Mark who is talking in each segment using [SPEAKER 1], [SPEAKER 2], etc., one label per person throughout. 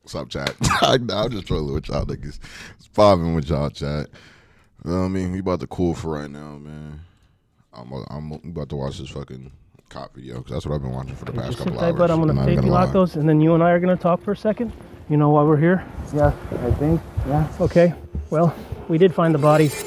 [SPEAKER 1] What's up, chat? I'm just trolling with y'all niggas. It's popping with y'all, chat. You know what I mean? We about to cool for right now, man. I'm about to watch this fucking cop video because that's what I've been watching for the past couple hours.
[SPEAKER 2] But I'm gonna safety lock those, and then you and I are gonna talk for a second. You know why we're here?
[SPEAKER 3] Yeah, I think. Yeah.
[SPEAKER 2] Okay. Well, we did find the bodies.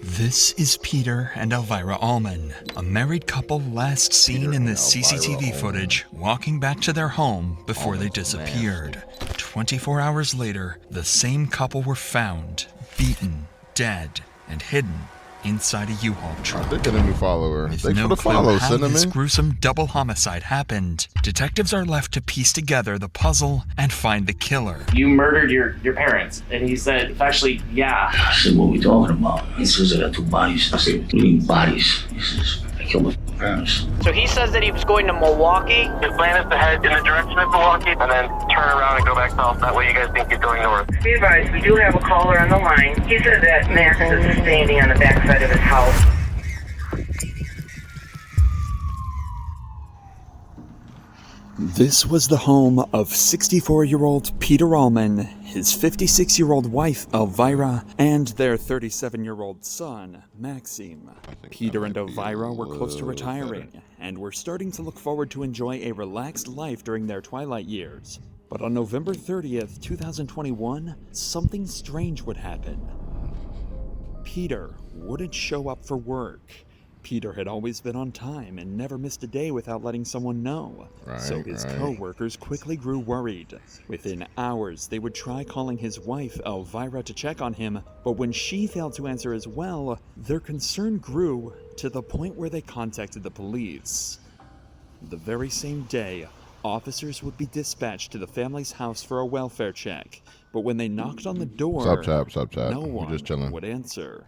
[SPEAKER 4] This is Peter and Elvira Allman, a married couple last seen in this CCTV footage walking back to their home before they disappeared. 24 hours later, the same couple were found, beaten, dead, and hidden inside a U-Haul truck.
[SPEAKER 1] They're getting a new follower.
[SPEAKER 4] With
[SPEAKER 1] Thanks
[SPEAKER 4] no
[SPEAKER 1] for the
[SPEAKER 4] clue
[SPEAKER 1] follow,
[SPEAKER 4] how
[SPEAKER 1] Cinnamon.
[SPEAKER 4] this gruesome double homicide happened, detectives are left to piece together the puzzle and find the killer.
[SPEAKER 5] You murdered your parents. And he said, actually, yeah.
[SPEAKER 6] I said, what are we talking about? He says I got two bodies. I said, what do you mean bodies? He says, I killed my parents.
[SPEAKER 7] So he says that he was going to Milwaukee.
[SPEAKER 8] His plan is to head in the direction of Milwaukee and then turn around and go back south. That way you guys think he's going north.
[SPEAKER 9] Be advised, we do have a caller on the line. He said that Max is standing on the backside of his house.
[SPEAKER 4] This was the home of 64-year-old Peter Allman, his 56-year-old wife Elvira, and their 37-year-old son, Maxime. Peter and Elvira were close to retiring, and were starting to look forward to enjoy a relaxed life during their twilight years. But on November 30th, 2021, something strange would happen. Peter wouldn't show up for work. Peter had always been on time and never missed a day without letting someone know. So his co-workers quickly grew worried. Within hours, they would try calling his wife, Elvira, to check on him, but when she failed to answer as well, their concern grew to the point where they contacted the police. The very same day, officers would be dispatched to the family's house for a welfare check, but when they knocked on the door, no one would answer.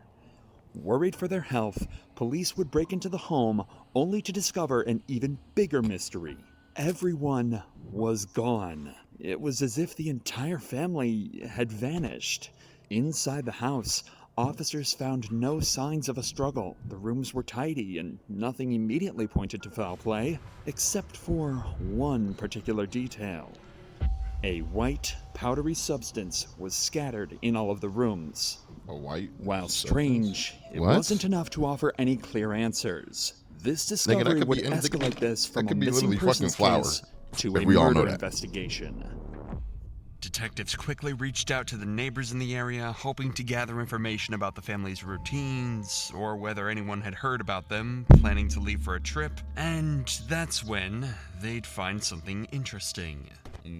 [SPEAKER 4] Worried for their health, police would break into the home only to discover an even bigger mystery. Everyone was gone. It was as if the entire family had vanished. Inside the house, officers found no signs of a struggle. The rooms were tidy and nothing immediately pointed to foul play, except for one particular detail. A white, powdery substance was scattered in all of the rooms. While strange, it wasn't enough to offer any clear answers. This discovery would escalate this from a missing persons case to a murder investigation. Detectives quickly reached out to the neighbors in the area, hoping to gather information about the family's routines, or whether anyone had heard about them, planning to leave for a trip, and that's when they'd find something interesting.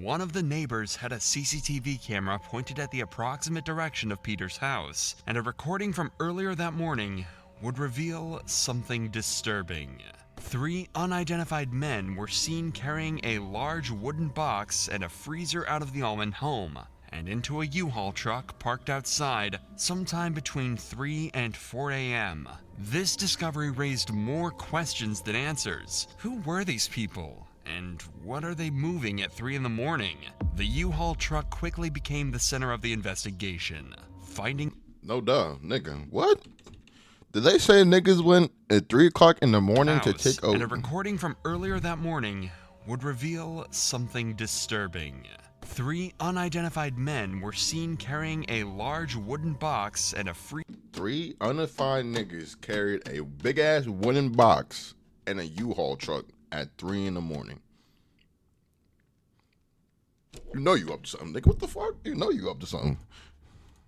[SPEAKER 4] One of the neighbors had a CCTV camera pointed at the approximate direction of Peter's house, and a recording from earlier that morning would reveal something disturbing. 3 unidentified men were seen carrying a large wooden box and a freezer out of the Allman home and into a U-Haul truck parked outside sometime between 3 and 4 a.m. This discovery raised more questions than answers. Who were these people? And what are they moving at 3 in the morning? The U-Haul truck quickly became the center of the investigation, finding...
[SPEAKER 1] No duh, nigga. What? Did they say niggas went at 3 o'clock in the morning to take over?
[SPEAKER 4] And a recording from earlier that morning would reveal something disturbing. 3 unidentified men were seen carrying a large wooden box and a
[SPEAKER 1] 3 unidentified niggas carried a big-ass wooden box and a U-Haul truck at 3 in the morning. You know you up to something, nigga. What the fuck? You know you up to something.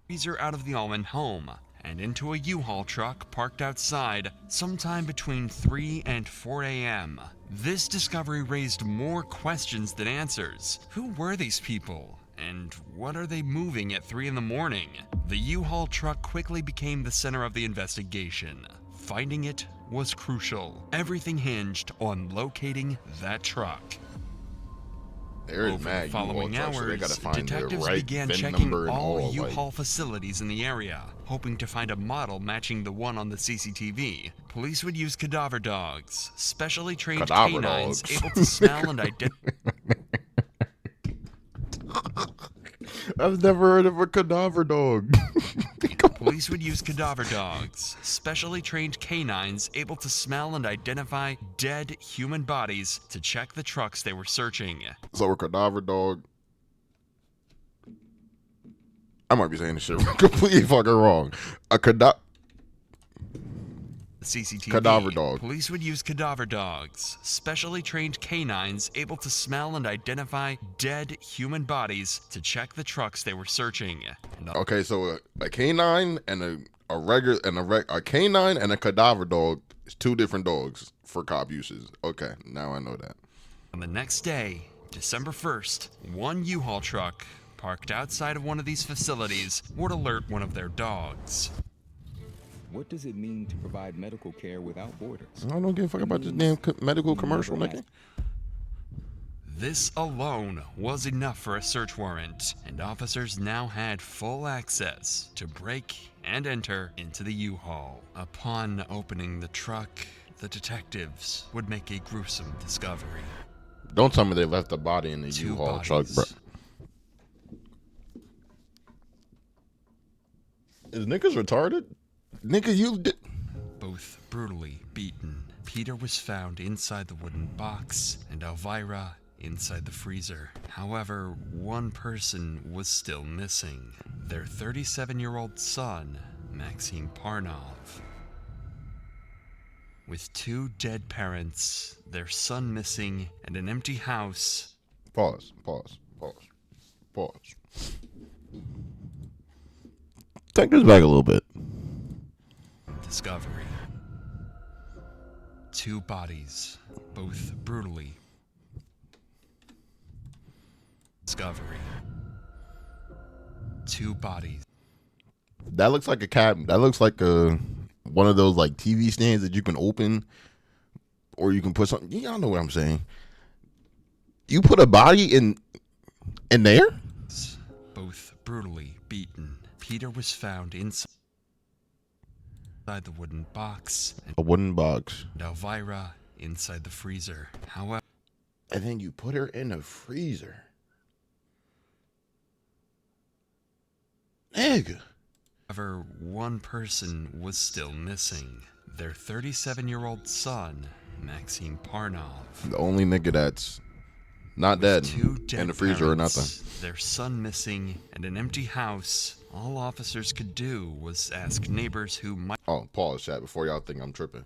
[SPEAKER 4] Freezer out of the Allman home and into a U-Haul truck parked outside sometime between 3 and 4 a.m. This discovery raised more questions than answers. Who were these people? And what are they moving at 3 in the morning? The U-Haul truck quickly became the center of the investigation. Finding it was crucial. Everything hinged on locating that truck. Over the following hours, detectives began checking all U-Haul facilities in the area, hoping to find a model matching the one on the CCTV. Police would use cadaver dogs, specially trained canines able to smell and identify.
[SPEAKER 1] I've never heard of a cadaver dog.
[SPEAKER 4] Police would use cadaver dogs, specially trained canines able to smell and identify dead human bodies to check the trucks they were searching.
[SPEAKER 1] So a cadaver dog. I might be saying this shit completely fucking wrong. A
[SPEAKER 4] CCTV.
[SPEAKER 1] Cadaver dog.
[SPEAKER 4] Police would use cadaver dogs, specially trained canines able to smell and identify dead human bodies to check the trucks they were searching.
[SPEAKER 1] Okay, so a canine and a canine and a cadaver dog is two different dogs for cop uses. Okay, now I know that.
[SPEAKER 4] On the next day, December 1st, one U-Haul truck parked outside of one of these facilities would alert one of their dogs.
[SPEAKER 10] What does it mean to provide medical care without borders?
[SPEAKER 1] I don't give a fuck about this damn medical commercial, nigga.
[SPEAKER 4] This alone was enough for a search warrant, and officers now had full access to break and enter into the U-Haul. Upon opening the truck, the detectives would make a gruesome discovery.
[SPEAKER 1] Don't tell me they left the body in the U-Haul truck, bro. Is niggas retarded? Nigga, you did.
[SPEAKER 4] Both brutally beaten. Peter was found inside the wooden box, and Elvira inside the freezer. However, one person was still missing. Their 37-year-old son, Maxim Parnov. With two dead parents, their son missing, and an empty house.
[SPEAKER 1] Pause. Take this back a little bit.
[SPEAKER 4] Discovery. Two bodies, both brutally. Discovery. Two bodies.
[SPEAKER 1] That looks like a cabinet. That looks like one of those like TV stands that you can open, or you can put something. Y'all know what I'm saying. You put a body in there.
[SPEAKER 4] Both brutally beaten. Peter was found inside the wooden box.
[SPEAKER 1] A wooden box.
[SPEAKER 4] And Elvira inside the freezer. However,
[SPEAKER 1] and then you put her in the freezer. Nigga.
[SPEAKER 4] However, one person was still missing. Their 37-year-old son, Maxim Parnov.
[SPEAKER 1] The only nigga that's not dead in the freezer or nothing.
[SPEAKER 4] Their son missing and an empty house. All officers could do was ask neighbors who might.
[SPEAKER 1] Oh, pause, chat, before y'all think I'm tripping.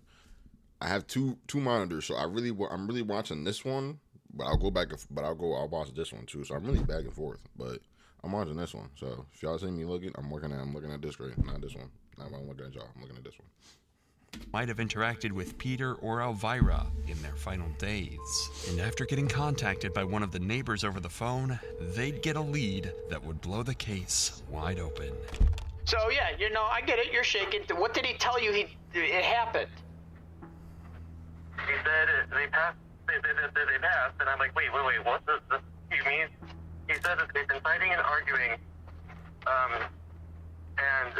[SPEAKER 1] I have two monitors, so I'm really watching this one, but I'll watch this one too. So I'm really back and forth, but I'm watching this one. So if y'all see me looking, I'm looking at this screen, not this one. Not when I'm looking at y'all. I'm looking at this one.
[SPEAKER 4] Might have interacted with Peter or Elvira in their final days. And after getting contacted by one of the neighbors over the phone, they'd get a lead that would blow the case wide open.
[SPEAKER 7] So yeah, I get it, you're shaking. What did he tell you it happened?
[SPEAKER 8] He said they passed, and I'm like, wait, what does you mean? He said that they've been fighting and arguing, and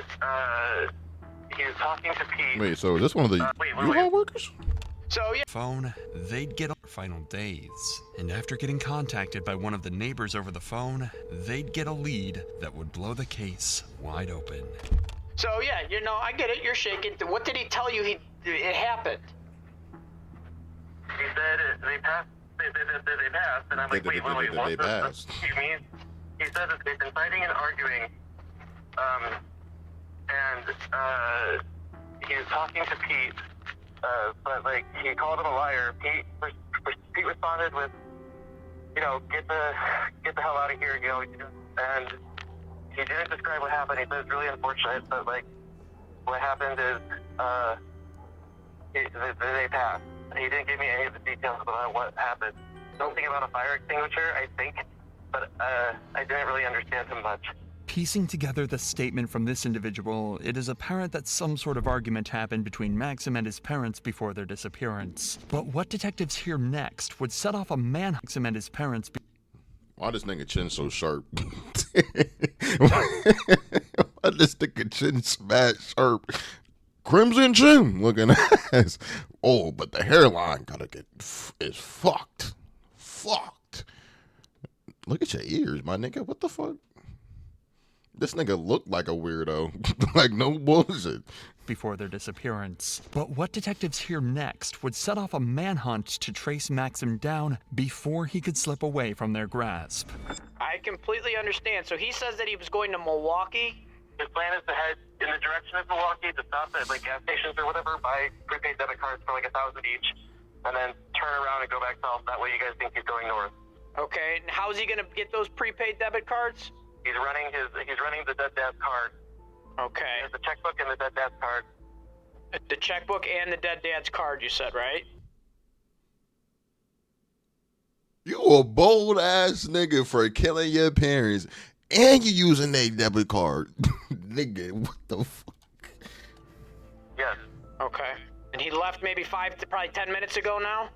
[SPEAKER 8] he was talking to Pete.
[SPEAKER 1] Wait, so is this one of the U-Haul workers?
[SPEAKER 7] So yeah.
[SPEAKER 4] Phone, they'd get final days. And after getting contacted by one of the neighbors over the phone, they'd get a lead that would blow the case wide open.
[SPEAKER 7] So yeah, I get it, you're shaking. What did he tell you it happened?
[SPEAKER 8] He said they passed, and I'm like, wait, what does you mean? He said that they've been fighting and arguing, and he was talking to Pete, but like he called him a liar. Pete responded with, get the hell out of here, and he didn't describe what happened. He said it's really unfortunate, but like what happened is they passed. He didn't give me any of the details about what happened. Something about a fire extinguisher, I think, but I didn't really understand him much.
[SPEAKER 4] Piecing together the statement from this individual, it is apparent that some sort of argument happened between Maxim and his parents before their disappearance. But what detectives hear next would set off a manhunt. Maxim and his parents.
[SPEAKER 1] Why this nigga chin so sharp? Why this nigga chin smash sharp? Crimson chin looking ass. Oh, but the hairline is fucked. Fucked. Look at your ears, my nigga. What the fuck? This nigga looked like a weirdo. Like, no bullshit.
[SPEAKER 4] Before their disappearance. But what detectives hear next would set off a manhunt to trace Maxim down before he could slip away from their grasp.
[SPEAKER 7] I completely understand. So he says that he was going to Milwaukee.
[SPEAKER 8] His plan is to head in the direction of Milwaukee, to stop at like gas stations or whatever, buy prepaid debit cards for like $1,000 each, and then turn around and go back south. That way you guys think he's going north.
[SPEAKER 7] Okay, and how's he gonna get those prepaid debit cards?
[SPEAKER 8] He's running the dead dad's card.
[SPEAKER 7] Okay.
[SPEAKER 8] There's the checkbook and the dead dad's card.
[SPEAKER 7] The checkbook and the dead dad's card, you said, right?
[SPEAKER 1] You a bold ass nigga for killing your parents and you using their debit card. Nigga, what the fuck?
[SPEAKER 8] Yes.
[SPEAKER 7] Okay. And he left maybe probably 10 minutes ago now?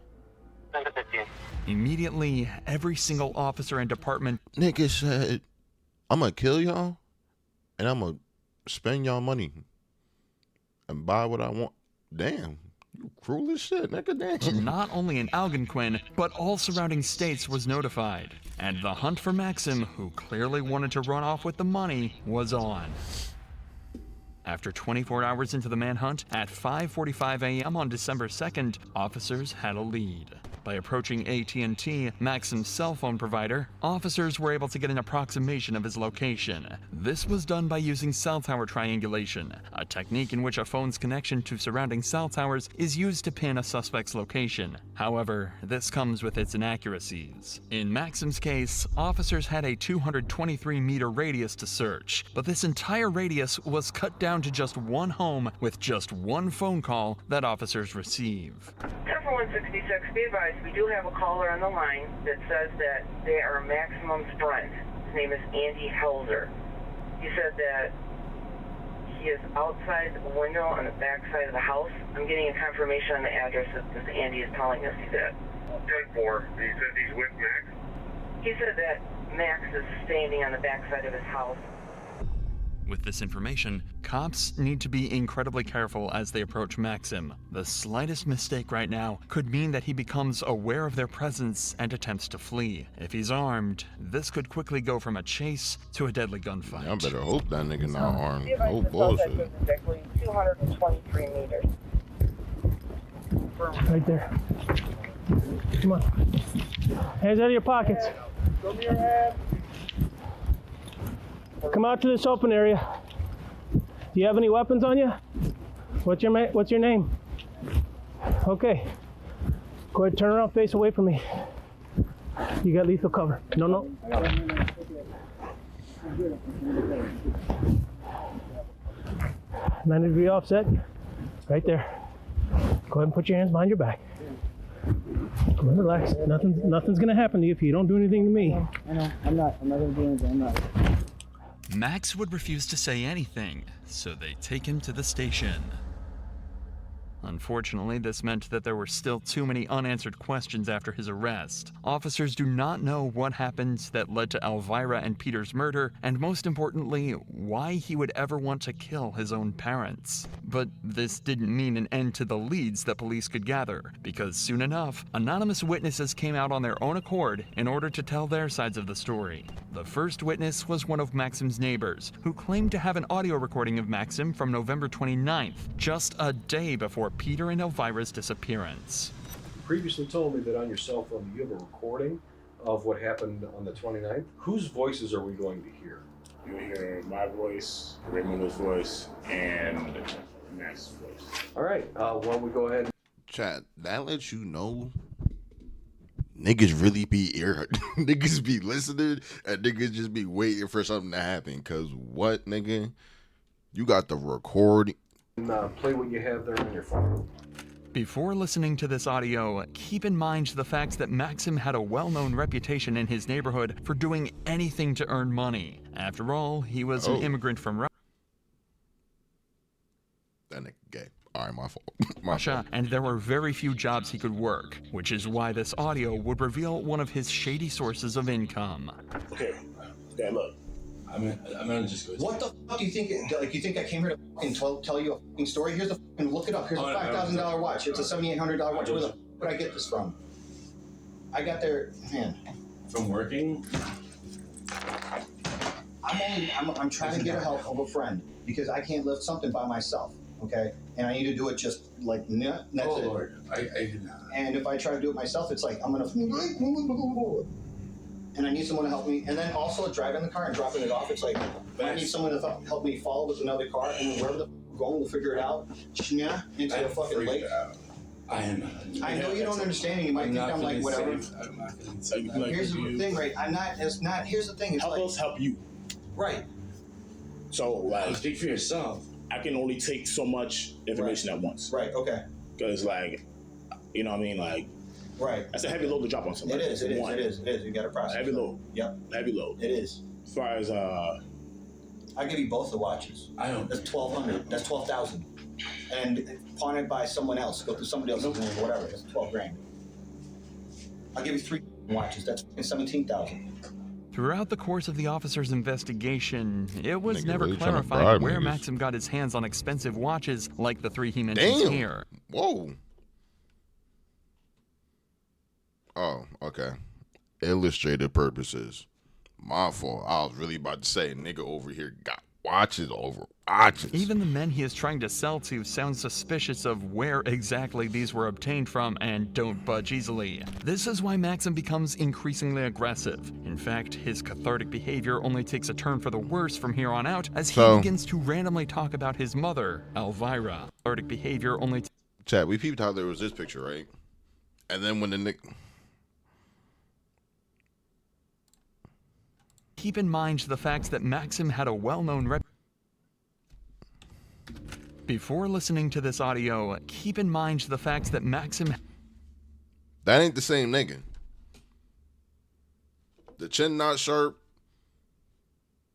[SPEAKER 8] 10 to 15.
[SPEAKER 4] Immediately, every single officer and department
[SPEAKER 1] Nigga said, I'm gonna kill y'all and I'm gonna spend y'all money and buy what I want. Damn. You cruel as shit, nigga. Damn.
[SPEAKER 4] not only in Algonquin, but all surrounding states was notified. And the hunt for Maxim, who clearly wanted to run off with the money, was on. After 24 hours into the manhunt, at 5:45 a.m. on December 2nd, officers had a lead. By approaching AT&T, Maxim's cell phone provider, officers were able to get an approximation of his location. This was done by using cell tower triangulation, a technique in which a phone's connection to surrounding cell towers is used to pin a suspect's location. However, this comes with its inaccuracies. In Maxim's case, officers had a 223-meter radius to search, but this entire radius was cut down to just one home with just one phone call that officers receive.
[SPEAKER 9] 166, be advised, we do have a caller on the line that says that they are Maximum's friend. His name is Andy Helzer. He said that he is outside the window on the back side of the house. I'm getting a confirmation on the address that this Andy is telling us he's at.
[SPEAKER 8] 10-4. He says he's with Max?
[SPEAKER 9] He said that Max is standing on the back side of his house.
[SPEAKER 4] With this information, cops need to be incredibly careful as they approach Maxim. The slightest mistake right now could mean that he becomes aware of their presence and attempts to flee. If he's armed, this could quickly go from a chase to a deadly gunfight.
[SPEAKER 1] I better hope that nigga not armed. Oh bullshit.
[SPEAKER 9] Exactly 223 meters.
[SPEAKER 2] Right there. Come on. Hands out of your pockets. Come out to this open area. Do you have any weapons on you? What's your name? Okay. Go ahead, turn around, face away from me. You got lethal cover. No. 90-degree offset. Right there. Go ahead and put your hands behind your back. Come on, relax. Nothing's gonna happen to you if you don't do anything to me.
[SPEAKER 3] I know. I'm not gonna do anything. I'm not.
[SPEAKER 4] Max would refuse to say anything, so they take him to the station. Unfortunately, this meant that there were still too many unanswered questions after his arrest. Officers do not know what happened that led to Elvira and Peter's murder, and most importantly, why he would ever want to kill his own parents. But this didn't mean an end to the leads that police could gather, because soon enough, anonymous witnesses came out on their own accord in order to tell their sides of the story. The first witness was one of Maxim's neighbors, who claimed to have an audio recording of Maxim from November 29th, just a day before Peter and Elvira's disappearance.
[SPEAKER 11] You previously told me that on your cell phone you have a recording of what happened on the 29th. Whose voices are we going to hear?
[SPEAKER 12] You'll hear my voice, Raymondo's voice, and Max's voice.
[SPEAKER 11] All right, why don't we go ahead?
[SPEAKER 1] Chat, that lets you know niggas really be niggas be listening and niggas just be waiting for something to happen. Cause what, nigga? You got the recording.
[SPEAKER 11] Play what you have there on your phone.
[SPEAKER 4] Before listening to this audio, keep in mind the fact that Maxim had a well-known reputation in his neighborhood for doing anything to earn money. After all, he was an immigrant from
[SPEAKER 1] That nigga gay. All right, my fault.
[SPEAKER 4] Russia, and there were very few jobs he could work, which is why this audio would reveal one of his shady sources of income.
[SPEAKER 12] Okay, Dad, look. I'm gonna just go.
[SPEAKER 13] What the fuck do you think? Like, you think I came here to fucking tell you a fucking story? Here's the fucking, look it up. Here's a $5,000 watch. It's a $7,800 watch. Where the fuck would I get this from? I got there, man.
[SPEAKER 12] From working?
[SPEAKER 13] I'm trying to get help of a friend because I can't lift something by myself. Okay, and I need to do it just like that's it.
[SPEAKER 14] Lord, I did not.
[SPEAKER 13] And if I try to do it myself, it's like I'm gonna, and I need someone to help me. And then also driving the car and dropping it off. It's like I need someone to help me follow with another car, and then wherever we're going, we'll figure it out. Into the fucking lake.
[SPEAKER 14] I
[SPEAKER 13] know you don't understand. You might think I'm like whatever. Here's the thing, right? I'm not. It's not. Here's the thing. It's
[SPEAKER 15] help us help you.
[SPEAKER 13] Right.
[SPEAKER 15] So like,
[SPEAKER 14] speak for yourself.
[SPEAKER 15] I can only take so much information at once.
[SPEAKER 13] Right. Okay.
[SPEAKER 15] Because like, you know what I mean? Like,
[SPEAKER 13] right.
[SPEAKER 15] That's a heavy load to drop on somebody.
[SPEAKER 13] It is. It is. You got to process.
[SPEAKER 15] Heavy load.
[SPEAKER 13] Yep.
[SPEAKER 15] Heavy load.
[SPEAKER 13] It is.
[SPEAKER 15] As far as
[SPEAKER 13] I'll give you both the watches.
[SPEAKER 14] I don't.
[SPEAKER 13] That's $1,200. That's $12,000. And pawn it by someone else. Go through somebody else's name or whatever. That's $12,000. I'll give you 3 watches. That's $17,000.
[SPEAKER 4] Throughout the course of the officer's investigation, it was never
[SPEAKER 1] really
[SPEAKER 4] clarified where Maxim got his hands on expensive watches like the 3 he mentions here.
[SPEAKER 1] Whoa. Oh, okay. Illustrative purposes. My fault. I was really about to say, nigga over here got watches over watches.
[SPEAKER 4] Even the men he is trying to sell to sound suspicious of where exactly these were obtained from and don't budge easily. This is why Maxim becomes increasingly aggressive. In fact, his cathartic behavior only takes a turn for the worse from here on out as he begins to randomly talk about his mother, Elvira. Cathartic behavior only...
[SPEAKER 1] Chat, we peeped how there was this picture, right? And then when the
[SPEAKER 4] Keep in mind the fact that Maxim had a well-known Before listening to this audio, keep in mind the fact that Maxim...
[SPEAKER 1] That ain't the same nigga. The chin not sharp.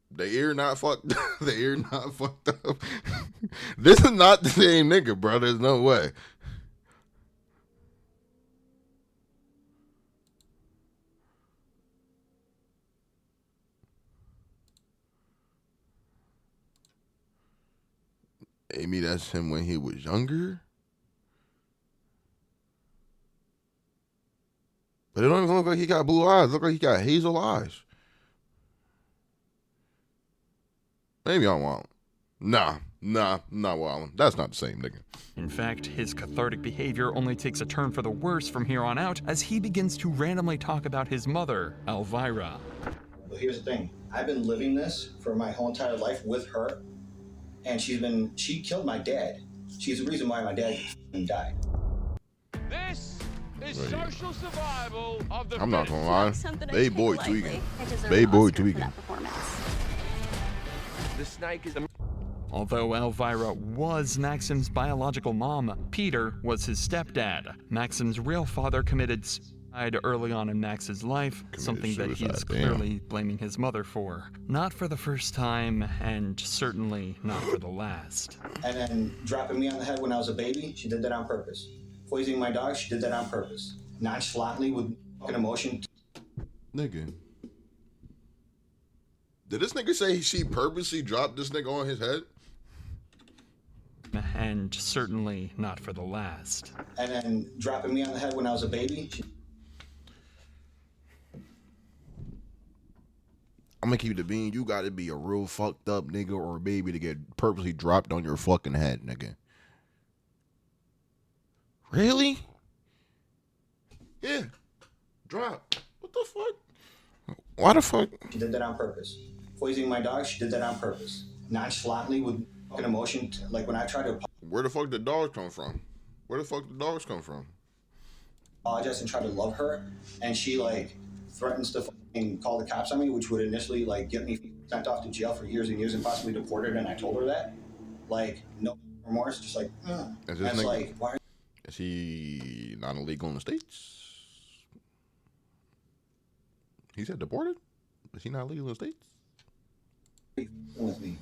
[SPEAKER 1] The ear not fucked up. The ear not fucked up. This is not the same nigga, bro. There's no way. Maybe that's him when he was younger. But it don't even look like he got blue eyes. It look like he got hazel eyes. Maybe I'm wild. Nah, not wild. That's not the same nigga.
[SPEAKER 4] In fact, his cathartic behavior only takes a turn for the worse from here on out as he begins to randomly talk about his mother, Elvira.
[SPEAKER 13] But here's the thing. I've been living this for my whole entire life with her. And she killed my dad. She's the reason why my dad died.
[SPEAKER 16] This is social survival of the
[SPEAKER 1] I'm not gonna lie. Bay boy tweaking.
[SPEAKER 16] Bay
[SPEAKER 1] boy tweaking.
[SPEAKER 16] The snake is
[SPEAKER 4] Although Elvira was Maxim's biological mom, Peter was his stepdad. Maxim's real father committed suicide early on in Max's life, something that he's clearly blaming his mother for. Not for the first time, and certainly not for the last.
[SPEAKER 13] And then dropping me on the head when I was a baby, she did that on purpose. Poisoning my dog, she did that on purpose. Nonchalantly with fucking emotion.
[SPEAKER 1] Nigga. Did this nigga say she purposely dropped this nigga on his head?
[SPEAKER 4] And certainly not for the last.
[SPEAKER 13] And then dropping me on the head when I was a baby,
[SPEAKER 1] I'm gonna keep it a bean. You gotta be a real fucked up nigga or a baby to get purposely dropped on your fucking head, nigga. Really? Yeah. Drop. What the fuck? Why the fuck?
[SPEAKER 13] She did that on purpose. Poisoning my dog, she did that on purpose. Nonchalantly with fucking emotion. Like when I tried to
[SPEAKER 1] Where the fuck did dogs come from? Where the fuck did dogs come from?
[SPEAKER 13] apologize and try to love her, and she like threatens to fucking call the cops on me, which would initially like get me sent off to jail for years and years and possibly deported. And I told her that, like, no remorse, just like,
[SPEAKER 1] Is
[SPEAKER 13] and it's like, why?
[SPEAKER 1] Is he not illegal in the States? He said deported? Is he not legal in the States?
[SPEAKER 13] With me,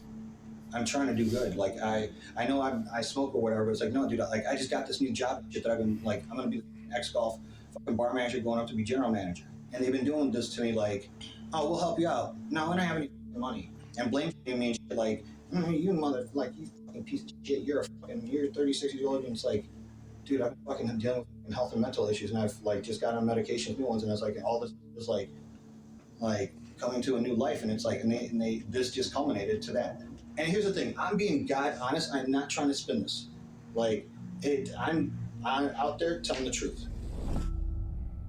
[SPEAKER 13] I'm trying to do good. Like I know I smoke or whatever, but it's like, no, dude, like I just got this new job shit that I've been like, I'm gonna be ex-golf fucking bar manager going up to be general manager, and they've been doing this to me like, oh, we'll help you out. No, we don't have any money, and blaming me and shit like, you mother, like you fucking piece of shit. You're 36 years old, and it's like, dude, I'm fucking dealing with health and mental issues, and I've like just got on medications, new ones, and it's like all this is like coming to a new life, and it's like, and they this just culminated to that. And here's the thing: I'm being God honest. I'm not trying to spin this. Like, I'm out there telling the truth.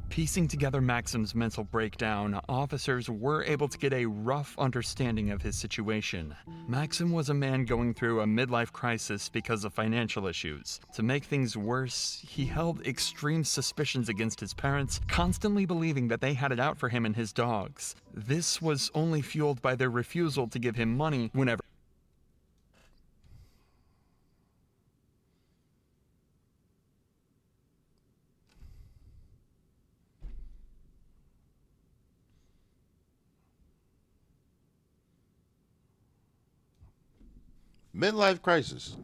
[SPEAKER 4] Piecing together Maxim's mental breakdown, officers were able to get a rough understanding of his situation. Maxim was a man going through a midlife crisis because of financial issues. To make things worse, he held extreme suspicions against his parents, constantly believing that they had it out for him and his dogs. This was only fueled by their refusal to give him money whenever
[SPEAKER 1] Midlife crisis.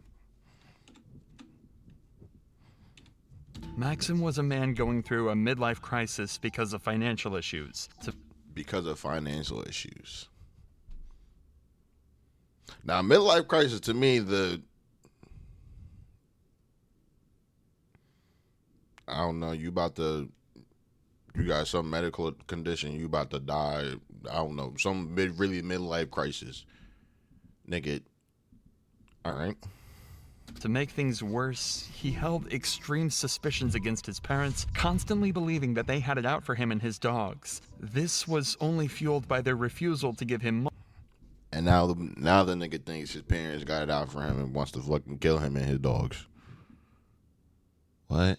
[SPEAKER 4] Maxim was a man going through a midlife crisis because of financial issues.
[SPEAKER 1] Because of financial issues. Now, midlife crisis to me, I don't know, you got some medical condition, you about to die, I don't know, some really midlife crisis. Nigga, all right.
[SPEAKER 4] To make things worse, he held extreme suspicions against his parents, constantly believing that they had it out for him and his dogs. This was only fueled by their refusal to give him money.
[SPEAKER 1] And now the nigga thinks his parents got it out for him and wants to fucking kill him and his dogs. What?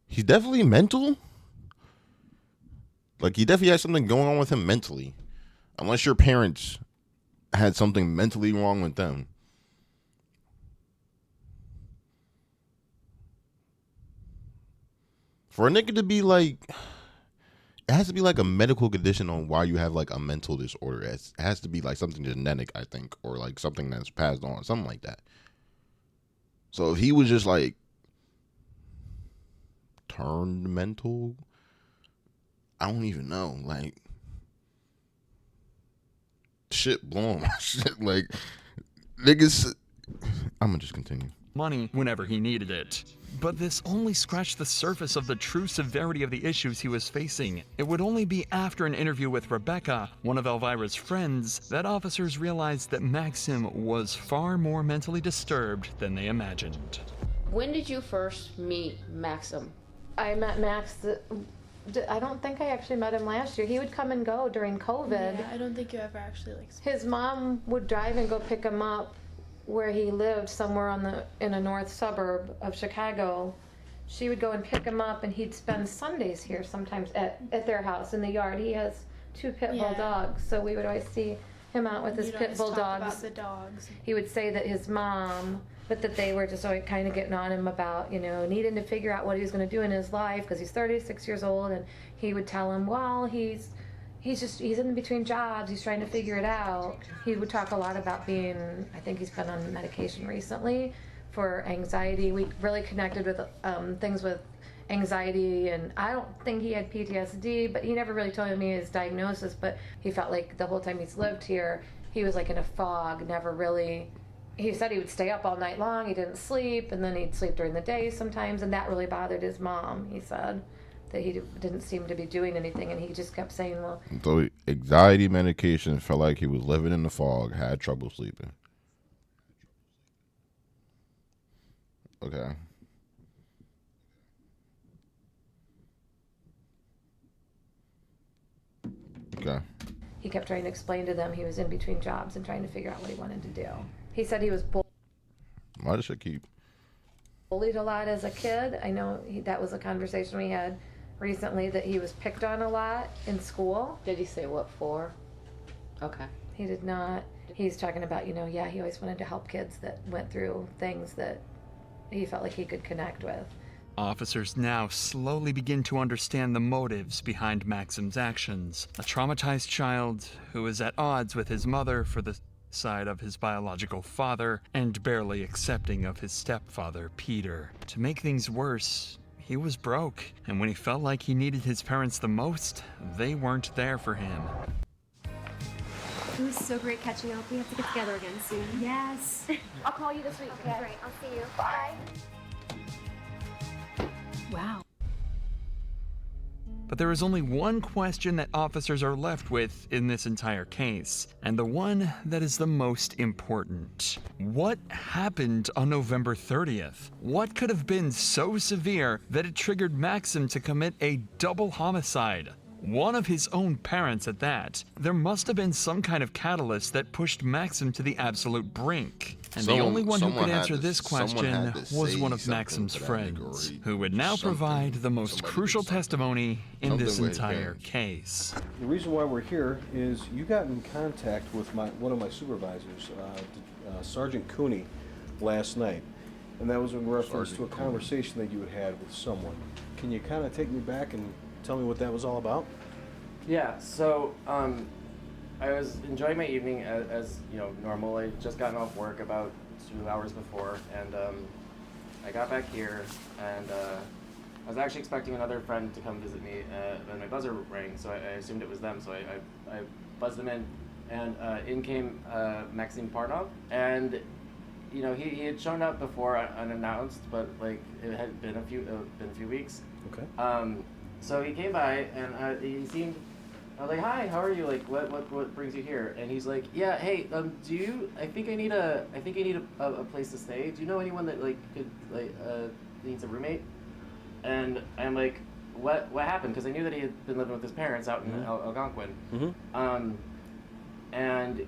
[SPEAKER 1] He's definitely mental? Like, he definitely has something going on with him mentally. Unless your parents had something mentally wrong with them. For a nigga to be like, it has to be like a medical condition on why you have like a mental disorder. It has to be like something genetic, I think, or like something that's passed on, something like that. So if he was just like turned mental, I don't even know. Like, shit blowing my shit. Like, niggas, I'm gonna just continue.
[SPEAKER 4] Money whenever he needed it. But this only scratched the surface of the true severity of the issues he was facing. It would only be after an interview with Rebecca, one of Elvira's friends, that officers realized that Maxim was far more mentally disturbed than they imagined.
[SPEAKER 17] When did you first meet Maxim?
[SPEAKER 18] I met Max, I don't think I actually met him last year. He would come and go during COVID.
[SPEAKER 19] Yeah, I don't think you ever actually
[SPEAKER 18] His mom would drive and go pick him up where he lived, somewhere in a north suburb of Chicago. She would go and pick him up, and he'd spend Sundays here sometimes at their house in the yard. He has 2 pit bull dogs, so we would always see him out with his pit bull dogs.
[SPEAKER 19] About the dogs.
[SPEAKER 18] He would say that his mom, but that they were just always kind of getting on him about, needing to figure out what he was going to do in his life, because he's 36 years old, and he would tell him, well, he's in between jobs, he's trying to figure it out. He would talk a lot about I think he's been on medication recently for anxiety. We really connected with things with anxiety, and I don't think he had PTSD, but he never really told me his diagnosis, but he felt like the whole time he's lived here, he was like in a fog, never really. He said he would stay up all night long, he didn't sleep, and then he'd sleep during the day sometimes, and that really bothered his mom, he said. That he didn't seem to be doing anything, and he just kept saying, well...
[SPEAKER 1] So anxiety medication, felt like he was living in the fog, had trouble sleeping. Okay. Okay.
[SPEAKER 18] He kept trying to explain to them he was in between jobs and trying to figure out what he wanted to do. He said he was
[SPEAKER 1] Why does it keep...
[SPEAKER 18] bullied a lot as a kid. I know that was a conversation we had recently, that he was picked on a lot in school.
[SPEAKER 17] Did he say what for? Okay.
[SPEAKER 18] He did not. He's talking about, he always wanted to help kids that went through things that he felt like he could connect with.
[SPEAKER 4] Officers now slowly begin to understand the motives behind Maxim's actions. A traumatized child who is at odds with his mother for the side of his biological father, and barely accepting of his stepfather, Peter. To make things worse, he was broke, and when he felt like he needed his parents the most, they weren't there for him.
[SPEAKER 20] It was so great catching up. We have to get together again soon. Yes. I'll call you this week, okay? Great. I'll see you. Bye.
[SPEAKER 19] Wow.
[SPEAKER 4] But there is only one question that officers are left with in this entire case, and the one that is the most important. What happened on November 30th? What could have been so severe that it triggered Maxim to commit a double homicide? One of his own parents at that. There must have been some kind of catalyst that pushed Maxim to the absolute brink. And the only one who could answer this question was one of Maxim's friends, who would now provide the most crucial testimony in this entire case.
[SPEAKER 11] The reason why we're here is you got in contact with one of my supervisors, Sergeant Cooney, last night, and that was in reference to a conversation that you had with someone. Can you kind of take me back and tell me what that was all about?
[SPEAKER 21] Yeah, so I was enjoying my evening as you know, normal. I just gotten off work about 2 hours before, and I got back here, and I was actually expecting another friend to come visit me, and my buzzer rang, so I assumed it was them, so I buzzed them in, and in came Maxim Parnov, and you know, he had shown up before unannounced, but like it had been a few weeks.
[SPEAKER 11] Okay.
[SPEAKER 21] So he came by, and he seemed. I was like, "Hi, how are you? Like, what brings you here?" And he's like, "Yeah, hey, do you? I think I need a place to stay. Do you know anyone that like could needs a roommate?" And I'm like, "What happened?" Because I knew that he had been living with his parents out in Algonquin.
[SPEAKER 11] Mm-hmm.
[SPEAKER 21] And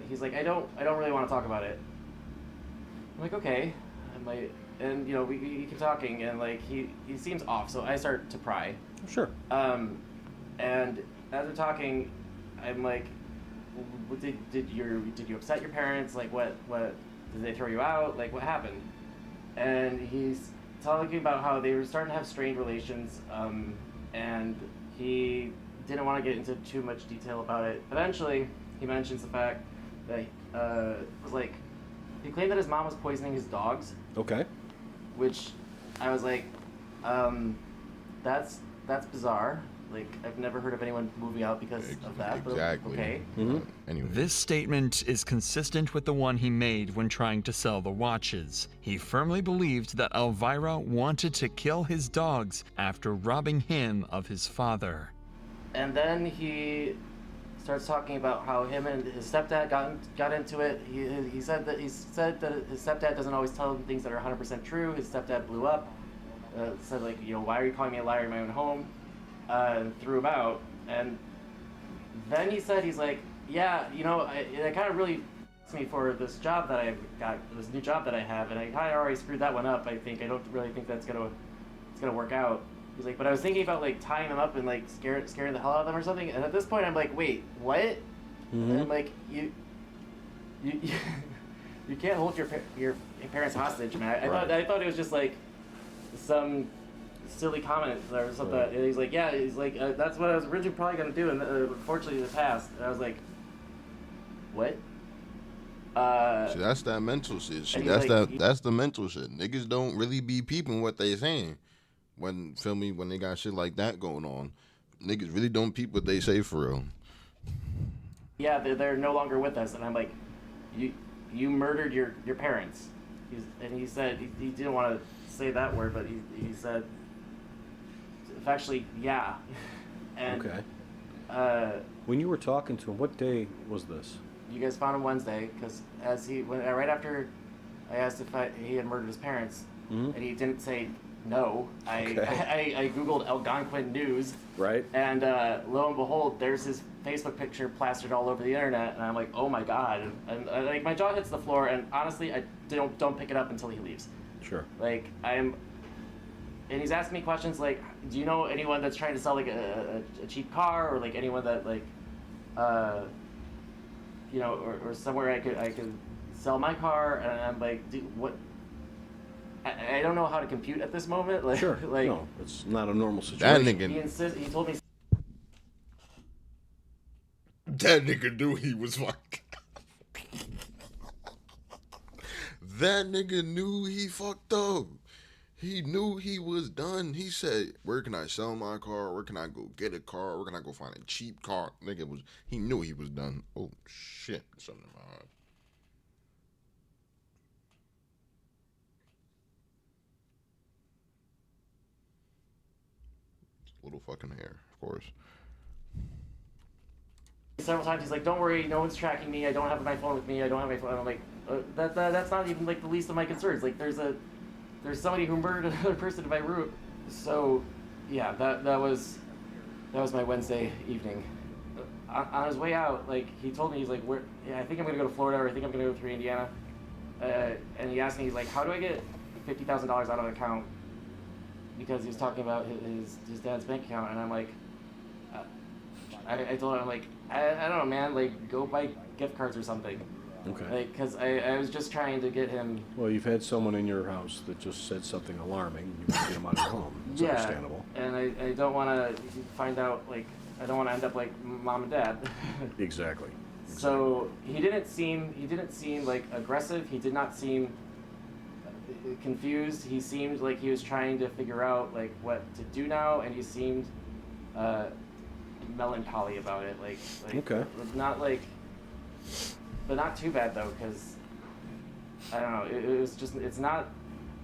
[SPEAKER 21] he's like, "I don't really want to talk about it." I'm like, "Okay." I'm like. And you know, we keep talking, and like he seems off, so I start to pry.
[SPEAKER 11] Sure.
[SPEAKER 21] And as we're talking, I'm like, did you upset your parents? Like, what did they throw you out? Like, what happened? And he's talking about how they were starting to have strained relations, and he didn't want to get into too much detail about it. Eventually, he mentions the fact that was like he claimed that his mom was poisoning his dogs.
[SPEAKER 11] Okay.
[SPEAKER 21] Which I was like, that's bizarre. Like, I've never heard of anyone moving out because of that. But
[SPEAKER 1] Exactly.
[SPEAKER 21] okay.
[SPEAKER 1] Anyway.
[SPEAKER 4] This statement is consistent with the one he made when trying to sell the watches. He firmly believed that Elvira wanted to kill his dogs after robbing him of his father.
[SPEAKER 21] And then he starts talking about how him and his stepdad got into it. He said that his stepdad doesn't always tell him things that are 100% true. His stepdad blew up. Said like, you know, why are you calling me a liar in my own home? And threw him out. And then he said, he's like, yeah, you know, it kind of really me for this job that I've got, this new job that I have, and I kind of already screwed that one up. I don't really think that's gonna work out. He's like, but I was thinking about like tying them up and like scaring the hell out of them or something. And at this point, I'm like, wait, what?
[SPEAKER 11] Mm-hmm.
[SPEAKER 21] And I'm like, you can't hold your parents hostage, man. I thought it was just like some silly comment or something.
[SPEAKER 11] Right.
[SPEAKER 21] And he's like, yeah, that's what I was originally probably gonna do, and unfortunately it passed. And I was like, what?
[SPEAKER 1] See, that's that mental shit. That's the mental shit. Niggas don't really be peeping what they saying. When they got shit like that going on, niggas really don't peep what they say for real.
[SPEAKER 21] Yeah, they're no longer with us, and I'm like, you murdered your parents. He said he didn't want to say that word, but he said, actually, yeah. And
[SPEAKER 11] okay. When you were talking to him, what day was this?
[SPEAKER 21] You guys found him Wednesday, because right after I asked if he had murdered his parents, and he didn't say no. I Googled Algonquin News.
[SPEAKER 11] Right.
[SPEAKER 21] And lo and behold, there's his Facebook picture plastered all over the internet, and I'm like, oh my god. And like my jaw hits the floor, and honestly, I don't pick it up until he leaves.
[SPEAKER 11] Sure.
[SPEAKER 21] Like and he's asking me questions like, do you know anyone that's trying to sell like a cheap car, or like anyone that like, you know, or somewhere I could sell my car? And I'm like, what? I don't know how to compute at this moment. Like,
[SPEAKER 11] sure.
[SPEAKER 21] Like,
[SPEAKER 11] no, it's not a normal situation.
[SPEAKER 1] That nigga.
[SPEAKER 21] He told me.
[SPEAKER 1] That nigga knew he was fucked. That nigga knew he fucked up. He knew he was done. He said, "Where can I sell my car? Where can I go get a car? Where can I go find a cheap car?" Nigga was. He knew he was done. Oh shit! Something in my heart. Little fucking hair, of course.
[SPEAKER 21] Several times he's like, "Don't worry, no one's tracking me. I don't have my phone with me. I don't have my phone." I'm like, that's not even like the least of my concerns. Like, there's somebody who murdered another person in my room. So, yeah, that was my Wednesday evening. On his way out, like, he told me, he's like, I think I'm gonna go to Florida, or I think I'm gonna go through Indiana. And he asked me, he's like, "How do I get $50,000 out of an account?" Because he was talking about his dad's bank account, and I'm like, I told him, I'm like, I don't know, man, like, go buy gift cards or something.
[SPEAKER 11] Okay.
[SPEAKER 21] Like, because I was just trying to get him.
[SPEAKER 11] Well, you've had someone in your house that just said something alarming. You want to get him out of your home. It's understandable.
[SPEAKER 21] And I don't want to find out, like, I don't want to end up like mom and dad.
[SPEAKER 11] Exactly.
[SPEAKER 21] So he didn't seem like aggressive. He did not seem confused. He seemed like he was trying to figure out like what to do now, and he seemed melancholy about it. Like
[SPEAKER 11] okay.
[SPEAKER 21] Not like, but not too bad though, because I don't know. It was just, it's not.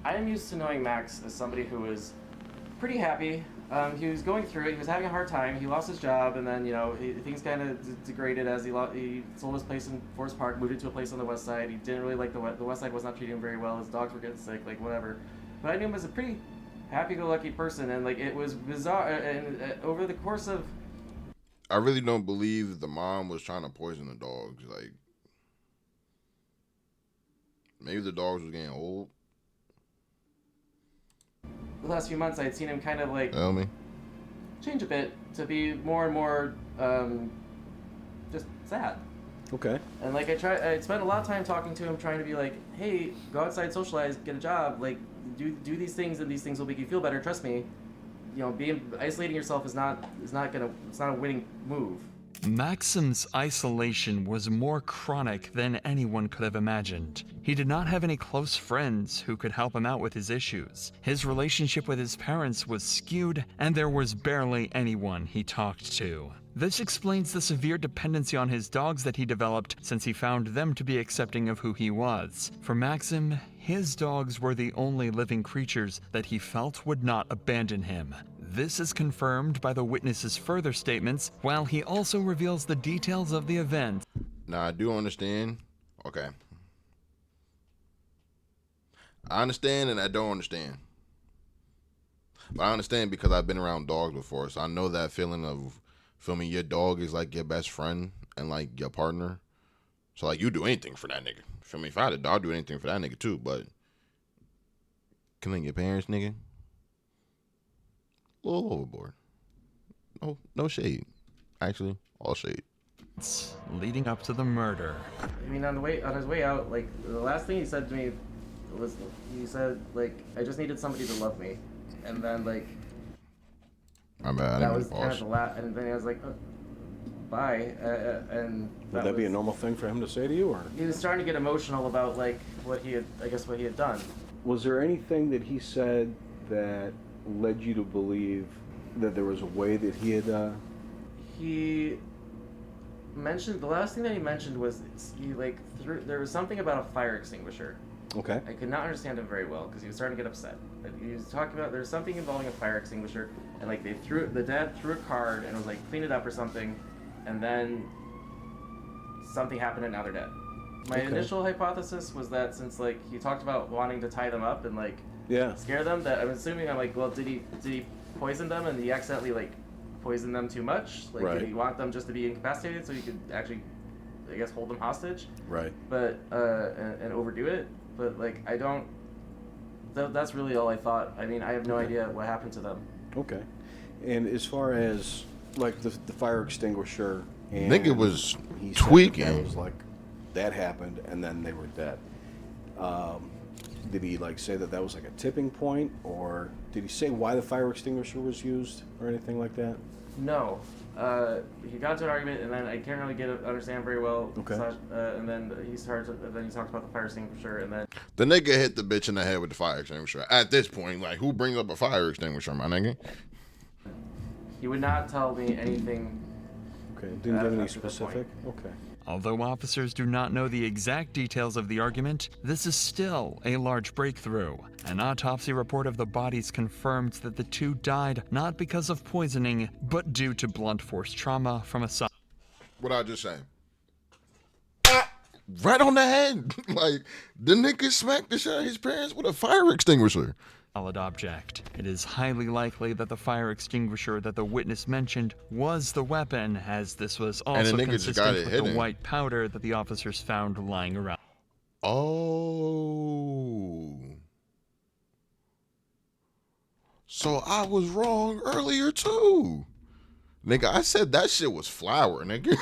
[SPEAKER 21] I am used to knowing Max as somebody who was pretty happy. He was going through it. He was having a hard time. He lost his job, and then things kind of degraded as he sold his place in Forest Park, moved into a place on the west side. He didn't really like the west side was not treating him very well. His dogs were getting sick, like whatever. But I knew him as a pretty happy-go-lucky person, and like it was bizarre. And over the course of,
[SPEAKER 1] I really don't believe the mom was trying to poison the dogs. Like, maybe the dogs was getting old.
[SPEAKER 21] The last few months, I had seen him kind of like change a bit to be more and more just sad.
[SPEAKER 11] Okay.
[SPEAKER 21] And like I spent a lot of time talking to him, trying to be like, "Hey, go outside, socialize, get a job, like do these things, and these things will make you feel better. Trust me. Isolating yourself is not a winning move."
[SPEAKER 4] Maxim's isolation was more chronic than anyone could have imagined. He did not have any close friends who could help him out with his issues. His relationship with his parents was skewed, and there was barely anyone he talked to. This explains the severe dependency on his dogs that he developed since he found them to be accepting of who he was. For Maxim, his dogs were the only living creatures that he felt would not abandon him. This is confirmed by the witness's further statements, while he also reveals the details of the event.
[SPEAKER 1] Now, I do understand. Okay. I understand and I don't understand. But I understand because I've been around dogs before, so I know that feeling of, feel me, your dog is like your best friend and like your partner. So like you do anything for that nigga. Feel me? If I had a dog, I'd do anything for that nigga too, but killing your parents, nigga, a little overboard. No shade. Actually, all shade.
[SPEAKER 4] Leading up to the murder.
[SPEAKER 21] I mean, on his way out, like the last thing he said to me was, he said like, "I just needed somebody to love me," and then like,
[SPEAKER 1] I'm bad.
[SPEAKER 21] That was kind of the last, and then I was like, "Bye," and
[SPEAKER 11] would that be a normal thing for him to say to you, or?
[SPEAKER 21] He was starting to get emotional about like what he had done.
[SPEAKER 11] Was there anything that he said that led you to believe that there was a way that he had?
[SPEAKER 21] He mentioned, the last thing that he mentioned was there was something about a fire extinguisher.
[SPEAKER 11] Okay.
[SPEAKER 21] I could not understand him very well because he was starting to get upset. But he was talking about there's something involving a fire extinguisher, and like the dad threw a card and was like, "Clean it up" or something, and then something happened and now they're dead. My initial hypothesis was that since like he talked about wanting to tie them up and like scare them, that I'm assuming, I'm like, well, did he poison them and he accidentally like poisoned them too much? Like did he want them just to be incapacitated so he could actually, I guess, hold them hostage?
[SPEAKER 11] Right.
[SPEAKER 21] But and overdo it. But like I don't. That's really all I thought. I mean, I have no idea what happened to them.
[SPEAKER 11] Okay. And as far as like the fire extinguisher, and
[SPEAKER 1] nigga was
[SPEAKER 11] he
[SPEAKER 1] tweaking.
[SPEAKER 11] It was like that happened, and then they were dead. Did he like say that was like a tipping point, or did he say why the fire extinguisher was used or anything like that?
[SPEAKER 21] No. He got into an argument, and then I can't really understand very well.
[SPEAKER 11] Okay.
[SPEAKER 21] And then he talks about the fire extinguisher, and then
[SPEAKER 1] The nigga hit the bitch in the head with the fire extinguisher. At this point, like, who brings up a fire extinguisher, my nigga?
[SPEAKER 21] he would not tell me anything.
[SPEAKER 11] Okay, didn't give any specific? Okay.
[SPEAKER 4] Although officers do not know the exact details of the argument, this is still a large breakthrough. An autopsy report of the bodies confirmed that the two died not because of poisoning, but due to blunt force trauma from a solid.
[SPEAKER 1] What I just say? Right on the head. Like, the nigga smacked the shit out of his parents with a fire extinguisher.
[SPEAKER 4] Object. It is highly likely that the fire extinguisher that the witness mentioned was the weapon, as this was also consistent with the white powder that the officers found lying around.
[SPEAKER 1] Oh. So I was wrong earlier too. Nigga, I said that shit was flour, nigga.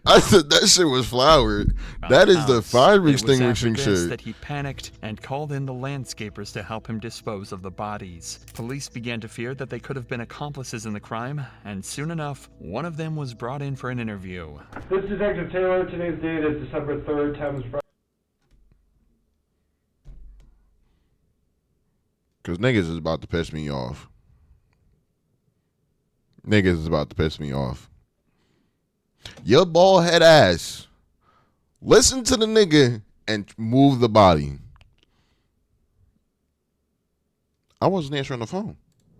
[SPEAKER 1] I said that shit was flour. That is the fire extinguishing shit.
[SPEAKER 4] That he panicked and called in the landscapers to help him dispose of the bodies. Police began to fear that they could have been accomplices in the crime, and soon enough, one of them was brought in for an interview.
[SPEAKER 5] This is Detective Taylor. Today's date is December 3rd. Time is Friday.
[SPEAKER 1] Cause niggas is about to piss me off. Niggas is about to piss me off. Your bald head ass. Listen to the nigga and move the body. I wasn't answering the phone.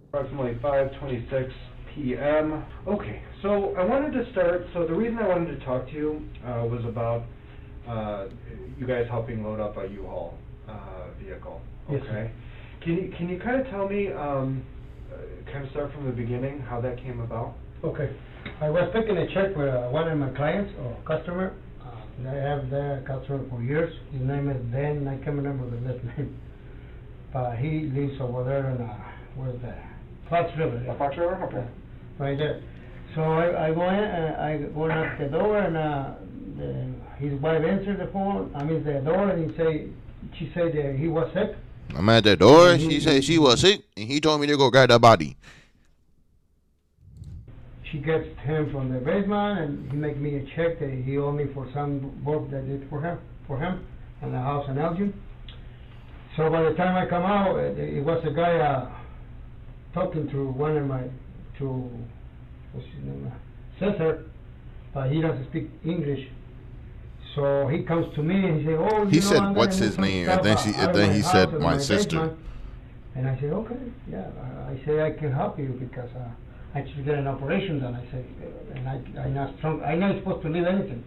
[SPEAKER 5] Approximately 5:26 p.m. Okay, so I wanted to start. So the reason I wanted to talk to you was about you guys helping load up a U-Haul vehicle.
[SPEAKER 2] Yes,
[SPEAKER 5] Okay. Can you kind of tell me, kind of start from the beginning, how that came about?
[SPEAKER 22] Okay. I was taking a check for one of my clients or customer. I have the customer for years. His name is Ben. I can't remember the last name. But he lives over there in, where's that? Fox River.
[SPEAKER 5] Yeah. Fox River? Okay.
[SPEAKER 22] Right there. So I go in and I go knock the door and his wife answered the door and she said that he was sick.
[SPEAKER 1] I'm at the door. She said she was sick, and he told me to go grab the body.
[SPEAKER 22] She gets him from the basement, and he makes me a check that he owed me for some work that I did for him, on the house in Elgin. So by the time I come out, it was a guy talking to what's his name, Cesar, but he doesn't speak English. So he comes to me and he said, "Oh,
[SPEAKER 1] he said, what's his name?" And then he said, "My sister."
[SPEAKER 22] Basement. And I said, "Okay, yeah." I say I can help you because I should get an operation done. I said, and I'm not strong. I'm not supposed to leave anything.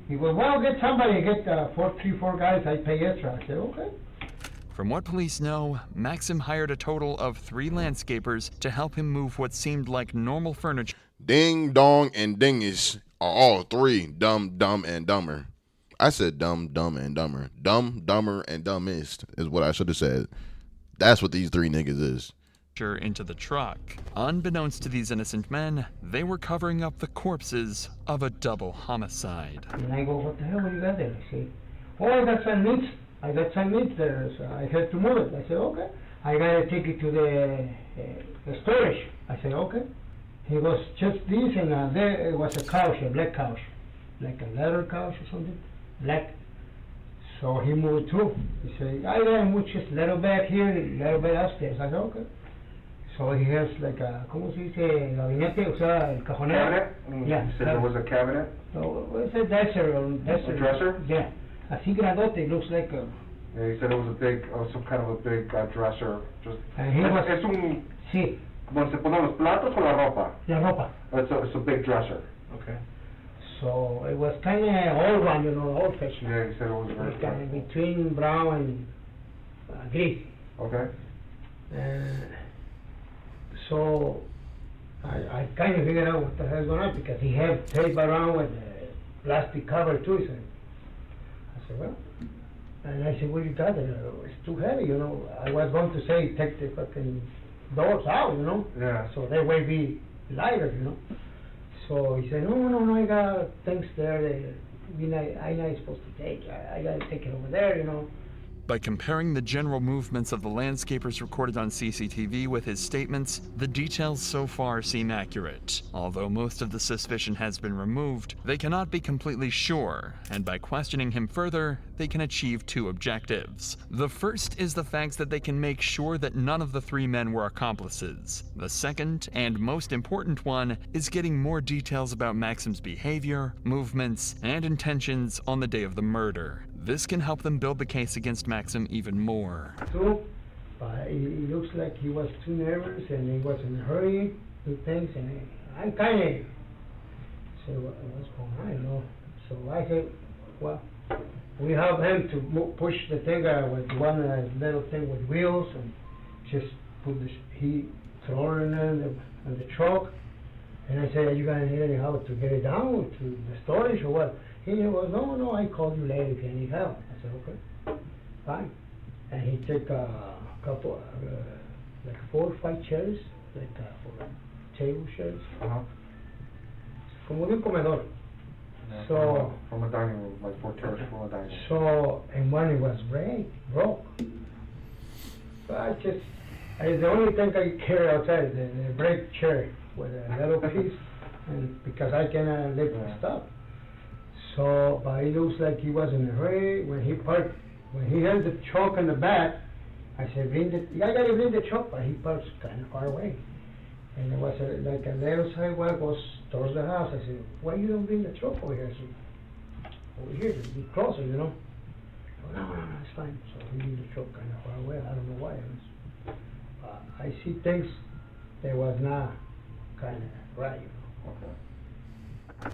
[SPEAKER 22] He goes, "Well, get somebody. Get 4 guys. I pay extra." I said, "Okay."
[SPEAKER 4] From what police know, Maxim hired a total of 3 landscapers to help him move what seemed like normal furniture.
[SPEAKER 1] Ding, dong, and dingish are all 3 dumb, dumb, and dumber. I said dumb, dumb, and dumber. Dumb, dumber, and dumbest is what I should have said. That's what these 3 niggas is.
[SPEAKER 4] Into the truck. Unbeknownst to these innocent men, they were covering up the corpses of a double homicide.
[SPEAKER 22] And I go, "What the hell you got there?" I say, "Oh, I got some meat. I got some meat there, so I had to move it." I said, "Okay." I gotta take it to the storage. I said, "Okay." He goes, "Just this," and there was a couch, a black couch, like a leather couch or something, black. So he moved too. He said, "I gotta move just a little back here, a little bit upstairs." I said, "Okay." So he has like a, ¿cómo se dice? Gabinete, o sea, el cajonero.
[SPEAKER 5] Cabinet?
[SPEAKER 22] Yeah.
[SPEAKER 5] You said there was a cabinet?
[SPEAKER 22] So it's a dresser.
[SPEAKER 5] A dresser?
[SPEAKER 22] Yeah. Así grandote, it looks like a...
[SPEAKER 5] Yeah, he said it was a big, some kind of a big dresser. Just.
[SPEAKER 22] And he was...
[SPEAKER 5] Es un...
[SPEAKER 22] Sí.
[SPEAKER 5] ¿Donde se ponen los platos o la ropa?
[SPEAKER 22] La ropa.
[SPEAKER 5] It's a big dresser. Okay.
[SPEAKER 22] So it was kind of old one, old-fashioned.
[SPEAKER 5] Yeah, he said it was very
[SPEAKER 22] kind of between brown and gris.
[SPEAKER 5] Okay.
[SPEAKER 22] So I kind of figured out what the hell's going on because he had tape around with a plastic cover too. He said, I said, "Well," and I said, "What you got there? It's too heavy, I was going to say take the fucking doors out,
[SPEAKER 5] Yeah.
[SPEAKER 22] so they will be lighter, So he said, no, I got things there. I'm not supposed to take. I gotta take it over there, you know.
[SPEAKER 4] By comparing the general movements of the landscapers recorded on CCTV with his statements, the details so far seem accurate. Although most of the suspicion has been removed, they cannot be completely sure, and by questioning him further, they can achieve two objectives. The first is the fact that they can make sure that none of the three men were accomplices. The second, and most important one, is getting more details about Maxim's behavior, movements, and intentions on the day of the murder. This can help them build the case against Maxim even more.
[SPEAKER 22] True, but it looks like he was too nervous and he was in a hurry to do things, and I'm kind of say what's going on, you know. So I said, well, we have him to push the thing with one little thing with wheels and just put he throw it in the truck. And I said, are you gonna need any help to get it down to the storage or what? He was, no, I called you later if you need help. I said, okay, fine. And he took a couple, like 4 or 5 chairs, like for table chairs. Como de un comedor. So
[SPEAKER 5] from a dining room, like 4 chairs from a dining room.
[SPEAKER 22] So, and one it was broke. So the only thing I carry outside is the brake chair with a little piece, and because I cannot lift the stuff. So, but it looks like he was in a hurry. When he had the truck in the back, I said, I gotta bring the truck, but he parked kind of far away. And there was like a little sidewalk goes towards the house. I said, why you don't bring the truck over here? So, over here, to be closer, you know? No, it's fine. So he moved the truck kind of far away. I don't know why. I see things that was not kind of right, you know? Okay.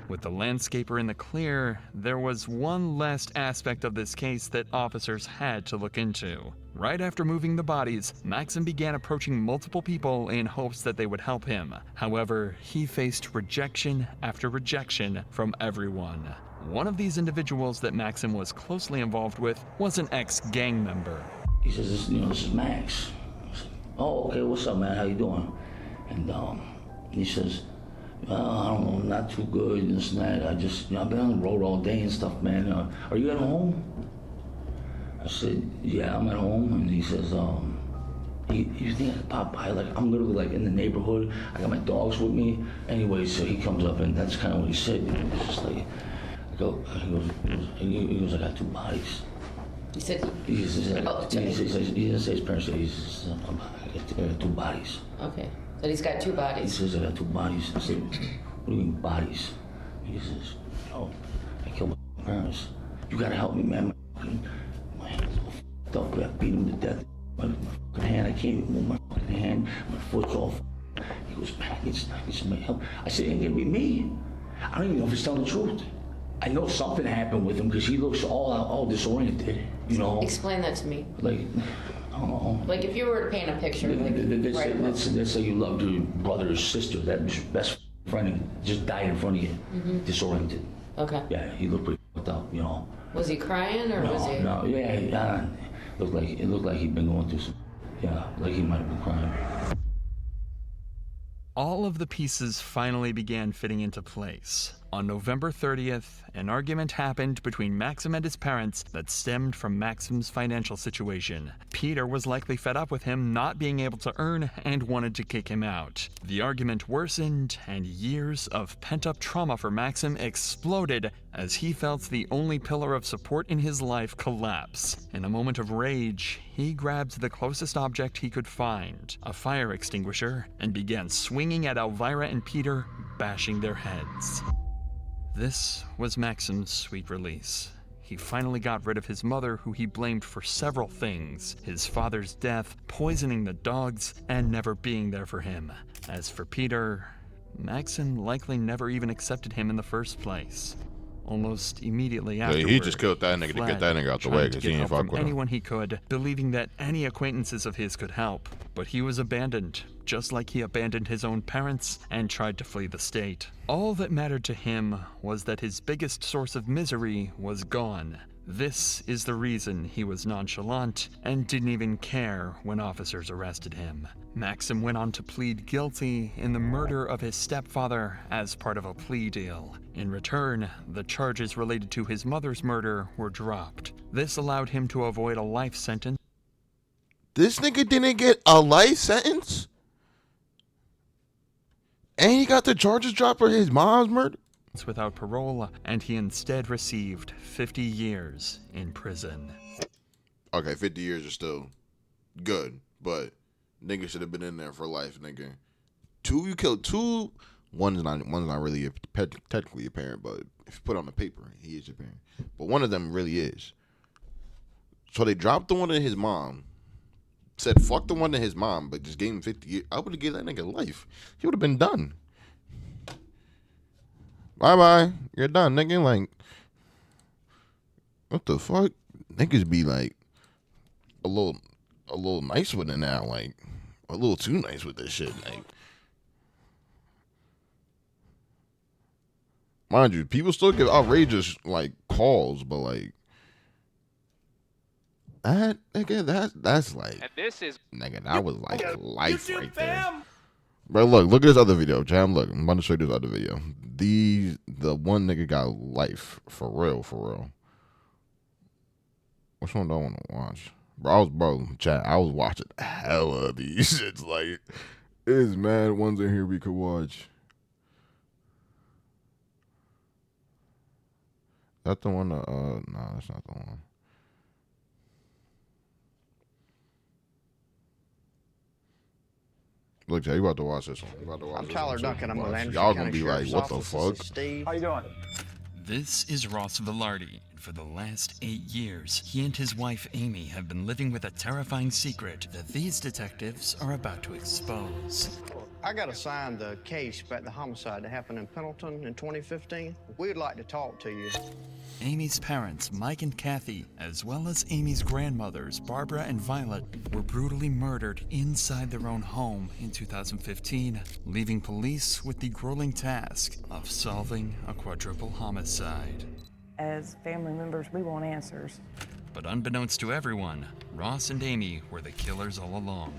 [SPEAKER 4] With the landscaper in the clear, there was one last aspect of this case that officers had to look into. Right after moving the bodies, Maxim began approaching multiple people in hopes that they would help him. However, he faced rejection after rejection from everyone. One of these individuals that Maxim was closely involved with was an ex-gang member.
[SPEAKER 14] He says, this is Max. I said, oh, okay, what's up, man? How you doing? And he says, I don't know, not too good, this and that. I've been on the road all day and stuff, man. Are you at home? I said, yeah, I'm at home. And he says, you think I could pop by? Like, I'm literally like in the neighborhood. I got my dogs with me. Anyway, so he comes up and that's kind of what he said. It's just like, he goes, I got 2 bodies.
[SPEAKER 17] He said,
[SPEAKER 14] he didn't say his parents, he says, I got 2 bodies.
[SPEAKER 17] Okay. That he's got 2 bodies.
[SPEAKER 14] He says, I got 2 bodies. I said, what do you mean bodies? He says, I killed my parents. You gotta help me, man. My hand's all f***ed up. I beat him to death. My fucking hand, I can't even move my fucking hand. My foot's all f***ed. He goes, man, I need somebody help. I said, it ain't gonna be me. I don't even know if he's telling the truth. I know something happened with him because he looks all disoriented, you know?
[SPEAKER 17] Explain that to me.
[SPEAKER 14] Like, I don't know.
[SPEAKER 17] Like if you were to paint a picture,
[SPEAKER 14] let's say you loved your brother or sister, that was your best friend, and just died in front of you, disoriented.
[SPEAKER 17] Okay.
[SPEAKER 14] Yeah, he looked pretty fucked up, you know.
[SPEAKER 17] Was he crying or was he?
[SPEAKER 14] No, yeah, it looked like he'd been going through some, like he might have been crying.
[SPEAKER 4] All of the pieces finally began fitting into place. On November 30th, an argument happened between Maxim and his parents that stemmed from Maxim's financial situation. Peter was likely fed up with him not being able to earn and wanted to kick him out. The argument worsened, and years of pent-up trauma for Maxim exploded as he felt the only pillar of support in his life collapse. In a moment of rage, he grabbed the closest object he could find, a fire extinguisher, and began swinging at Elvira and Peter, bashing their heads. This was Maxim's sweet release. He finally got rid of his mother, who he blamed for several things: his father's death, poisoning the dogs, and never being there for him. As for Peter, Maxim likely never even accepted him in the first place. Almost immediately afterward,
[SPEAKER 1] he just killed that nigga to get that nigga out the way because he ain't fuck with him.
[SPEAKER 4] Anyone he could, believing that any acquaintances of his could help. But he was abandoned, just like he abandoned his own parents and tried to flee the state. All that mattered to him was that his biggest source of misery was gone. This is the reason he was nonchalant and didn't even care when officers arrested him. Maxim went on to plead guilty in the murder of his stepfather as part of a plea deal. In return, the charges related to his mother's murder were dropped. This allowed him to avoid a life sentence.
[SPEAKER 1] This nigga didn't get a life sentence? And he got the charges dropped for his mom's murder?
[SPEAKER 4] Without parole, and he instead received 50 years in prison.
[SPEAKER 1] Okay, 50 years is still good, but nigga should have been in there for life, nigga. You killed two. One's not really technically a parent, but if you put on the paper, he is your parent. But one of them really is. So they dropped the one in his mom. Said fuck the one in his mom, but just gave him 50 years. I would have given that nigga life. He would have been done. Bye-bye. You're done, nigga. Like, what the fuck? Niggas be like a little nice with it now. Like, a little too nice with this shit. Like, mind you, people still get outrageous, like, calls, but, like, that, nigga, that's like,
[SPEAKER 16] And this is
[SPEAKER 1] nigga, that was like life right there. Bro, look at this other video, Jam. Look, I'm about to show you this other video. The one nigga got life for real. Which one do I want to watch? Chat, I was watching hella of these shits. Like, there's mad ones in here we could watch. That the one? No, that's not the one. Look, Jay, you about to watch this one.
[SPEAKER 6] I'm Tyler Duncan. I'm with Anderson
[SPEAKER 1] Y'all
[SPEAKER 6] County
[SPEAKER 1] gonna be
[SPEAKER 6] Sheriff's
[SPEAKER 1] like, what the
[SPEAKER 6] Office.
[SPEAKER 1] fuck?
[SPEAKER 6] This is Steve.
[SPEAKER 4] How you doing? This is Ross Velarde, and for the last 8 years, he and his wife Amy have been living with a terrifying secret that these detectives are about to expose.
[SPEAKER 6] I got assigned the case about the homicide that happened in Pendleton in 2015. We'd like to talk to you.
[SPEAKER 4] Amy's parents, Mike and Kathy, as well as Amy's grandmothers, Barbara and Violet, were brutally murdered inside their own home in 2015, leaving police with the grueling task of solving a quadruple homicide.
[SPEAKER 10] As family members, we want answers.
[SPEAKER 4] But unbeknownst to everyone, Ross and Amy were the killers all along.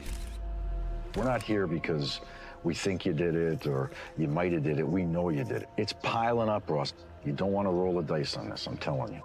[SPEAKER 23] We're not here because we think you did it or you might have did it. We know you did it. It's piling up, Ross. You don't want to roll the dice on this, I'm telling you.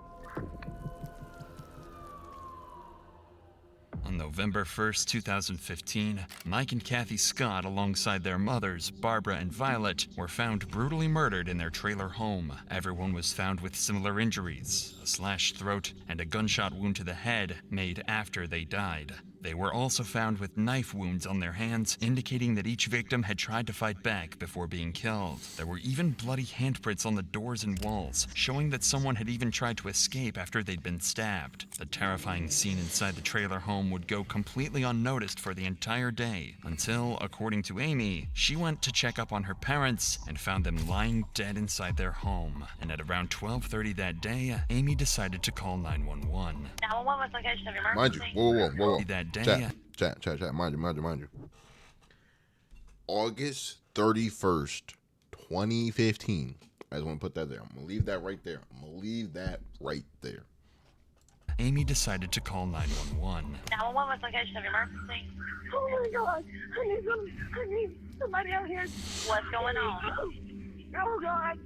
[SPEAKER 4] On November 1st, 2015, Mike and Kathy Scott, alongside their mothers, Barbara and Violet, were found brutally murdered in their trailer home. Everyone was found with similar injuries, a slashed throat and a gunshot wound to the head made after they died. They were also found with knife wounds on their hands, indicating that each victim had tried to fight back before being killed. There were even bloody handprints on the doors and walls, showing that someone had even tried to escape after they'd been stabbed. The terrifying scene inside the trailer home would go completely unnoticed for the entire day, until, according to Amy, she went to check up on her parents and found them lying dead inside their home. And at around 12:30 that day, Amy decided to call 911.
[SPEAKER 24] 911 was location of emergency.
[SPEAKER 1] Mind you, whoa.
[SPEAKER 4] That day,
[SPEAKER 1] Chat. Mind you. August 31st, 2015. I just want to put that there. I'm going to leave that right there.
[SPEAKER 4] Amy decided to call 911.
[SPEAKER 24] 911 was location of emergency. Oh my God! I need somebody out here. What's going on? Oh God!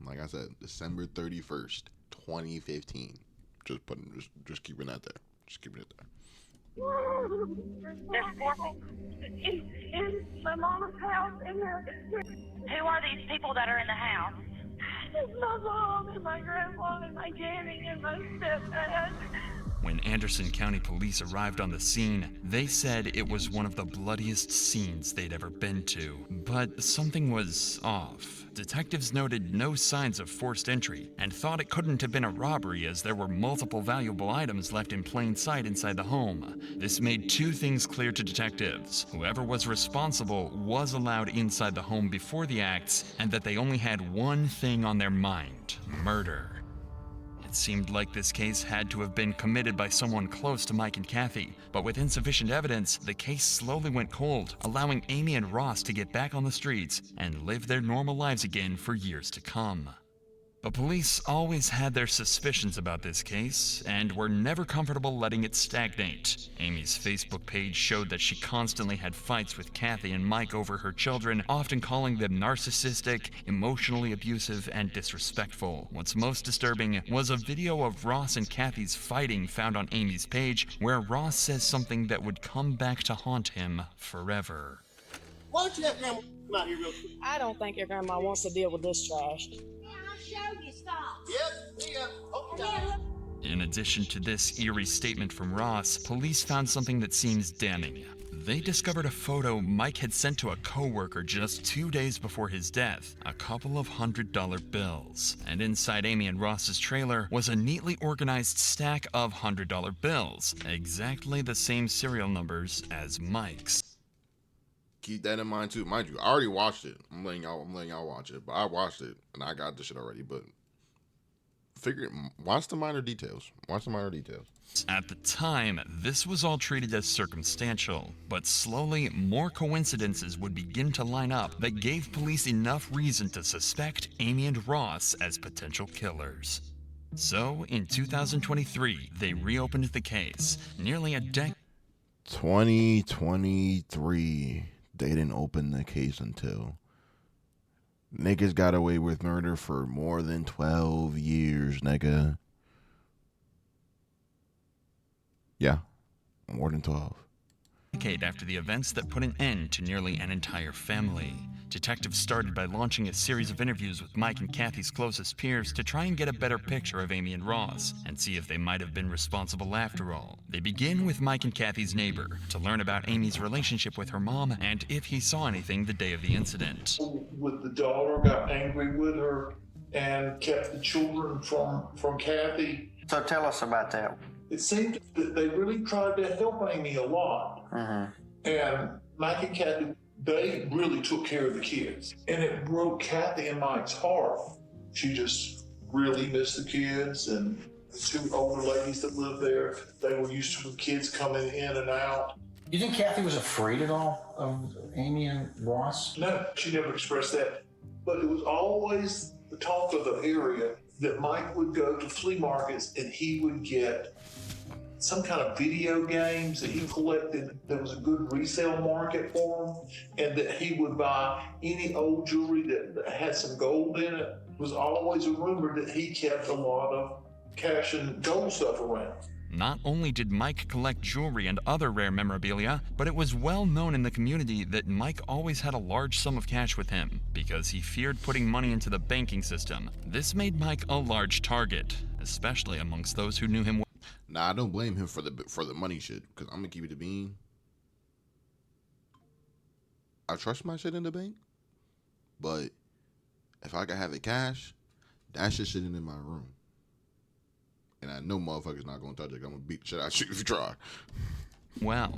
[SPEAKER 1] Like I said, December 31st, 2015. Just keeping that there. Just keeping it there.
[SPEAKER 24] There's four people in my mama's house. Who are these people that are in the house? It's my mom and my grandma and my granny and my stepdad.
[SPEAKER 4] When Anderson County Police arrived on the scene, they said it was one of the bloodiest scenes they'd ever been to. But something was off. Detectives noted no signs of forced entry and thought it couldn't have been a robbery as there were multiple valuable items left in plain sight inside the home. This made two things clear to detectives. Whoever was responsible was allowed inside the home before the acts, and that they only had one thing on their mind: murder. It seemed like this case had to have been committed by someone close to Mike and Kathy, but with insufficient evidence, the case slowly went cold, allowing Amy and Ross to get back on the streets and live their normal lives again for years to come. But police always had their suspicions about this case, and were never comfortable letting it stagnate. Amy's Facebook page showed that she constantly had fights with Kathy and Mike over her children, often calling them narcissistic, emotionally abusive, and disrespectful. What's most disturbing was a video of Ross and Kathy's fighting found on Amy's page, where Ross says something that would come back to haunt him forever.
[SPEAKER 3] Why don't you have Grandma come out here real quick? I don't think your grandma wants to deal with this trash. Show you, stop. Yep, okay.
[SPEAKER 4] In addition to this eerie statement from Ross, police found something that seems damning. They discovered a photo Mike had sent to a coworker just 2 days before his death, a couple of $100 bills. And inside Amy and Ross's trailer was a neatly organized stack of $100 bills, exactly the same serial numbers as Mike's.
[SPEAKER 1] Keep that in mind too. Mind you, I already watched it. I'm letting y'all watch it. But I watched it and I got this shit already. But watch the minor details. Watch the minor details.
[SPEAKER 4] At the time, this was all treated as circumstantial, but slowly more coincidences would begin to line up that gave police enough reason to suspect Amy and Ross as potential killers. So, in 2023, they reopened the case. Nearly a decade.
[SPEAKER 1] 2023. They didn't open the case until niggas got away with murder for more than 12 years, nigga. Yeah, more than 12.
[SPEAKER 4] Decade after the events that put an end to nearly an entire family. Detectives started by launching a series of interviews with Mike and Kathy's closest peers to try and get a better picture of Amy and Ross and see if they might have been responsible after all. They begin with Mike and Kathy's neighbor to learn about Amy's relationship with her mom and if he saw anything the day of the incident.
[SPEAKER 7] With the daughter, got angry with her and kept the children from Kathy.
[SPEAKER 6] So tell us about that.
[SPEAKER 7] It seemed that they really tried to help Amy a lot. And Mike and Kathy, they really took care of the kids. And it broke Kathy and Mike's heart. She just really missed the kids, and the two older ladies that lived there, they were used to the kids coming in and out.
[SPEAKER 8] You think Kathy was afraid at all of Amy and Ross?
[SPEAKER 7] No, she never expressed that. But it was always the talk of the area that Mike would go to flea markets and he would get some kind of video games that he collected. There was a good resale market for them, and that he would buy any old jewelry that had some gold in it. It was always a rumor that he kept a lot of cash and gold stuff around.
[SPEAKER 4] Not only did Mike collect jewelry and other rare memorabilia, but it was well known in the community that Mike always had a large sum of cash with him because he feared putting money into the banking system. This made Mike a large target, especially amongst those who knew him well.
[SPEAKER 1] Nah, I don't blame him for the money shit, because I'm gonna keep it a bean. I trust my shit in the bank, but if I can have it cash, that shit sitting in my room. And I know motherfuckers not gonna touch it. I'm gonna beat the shit out of you if you try.
[SPEAKER 4] Well.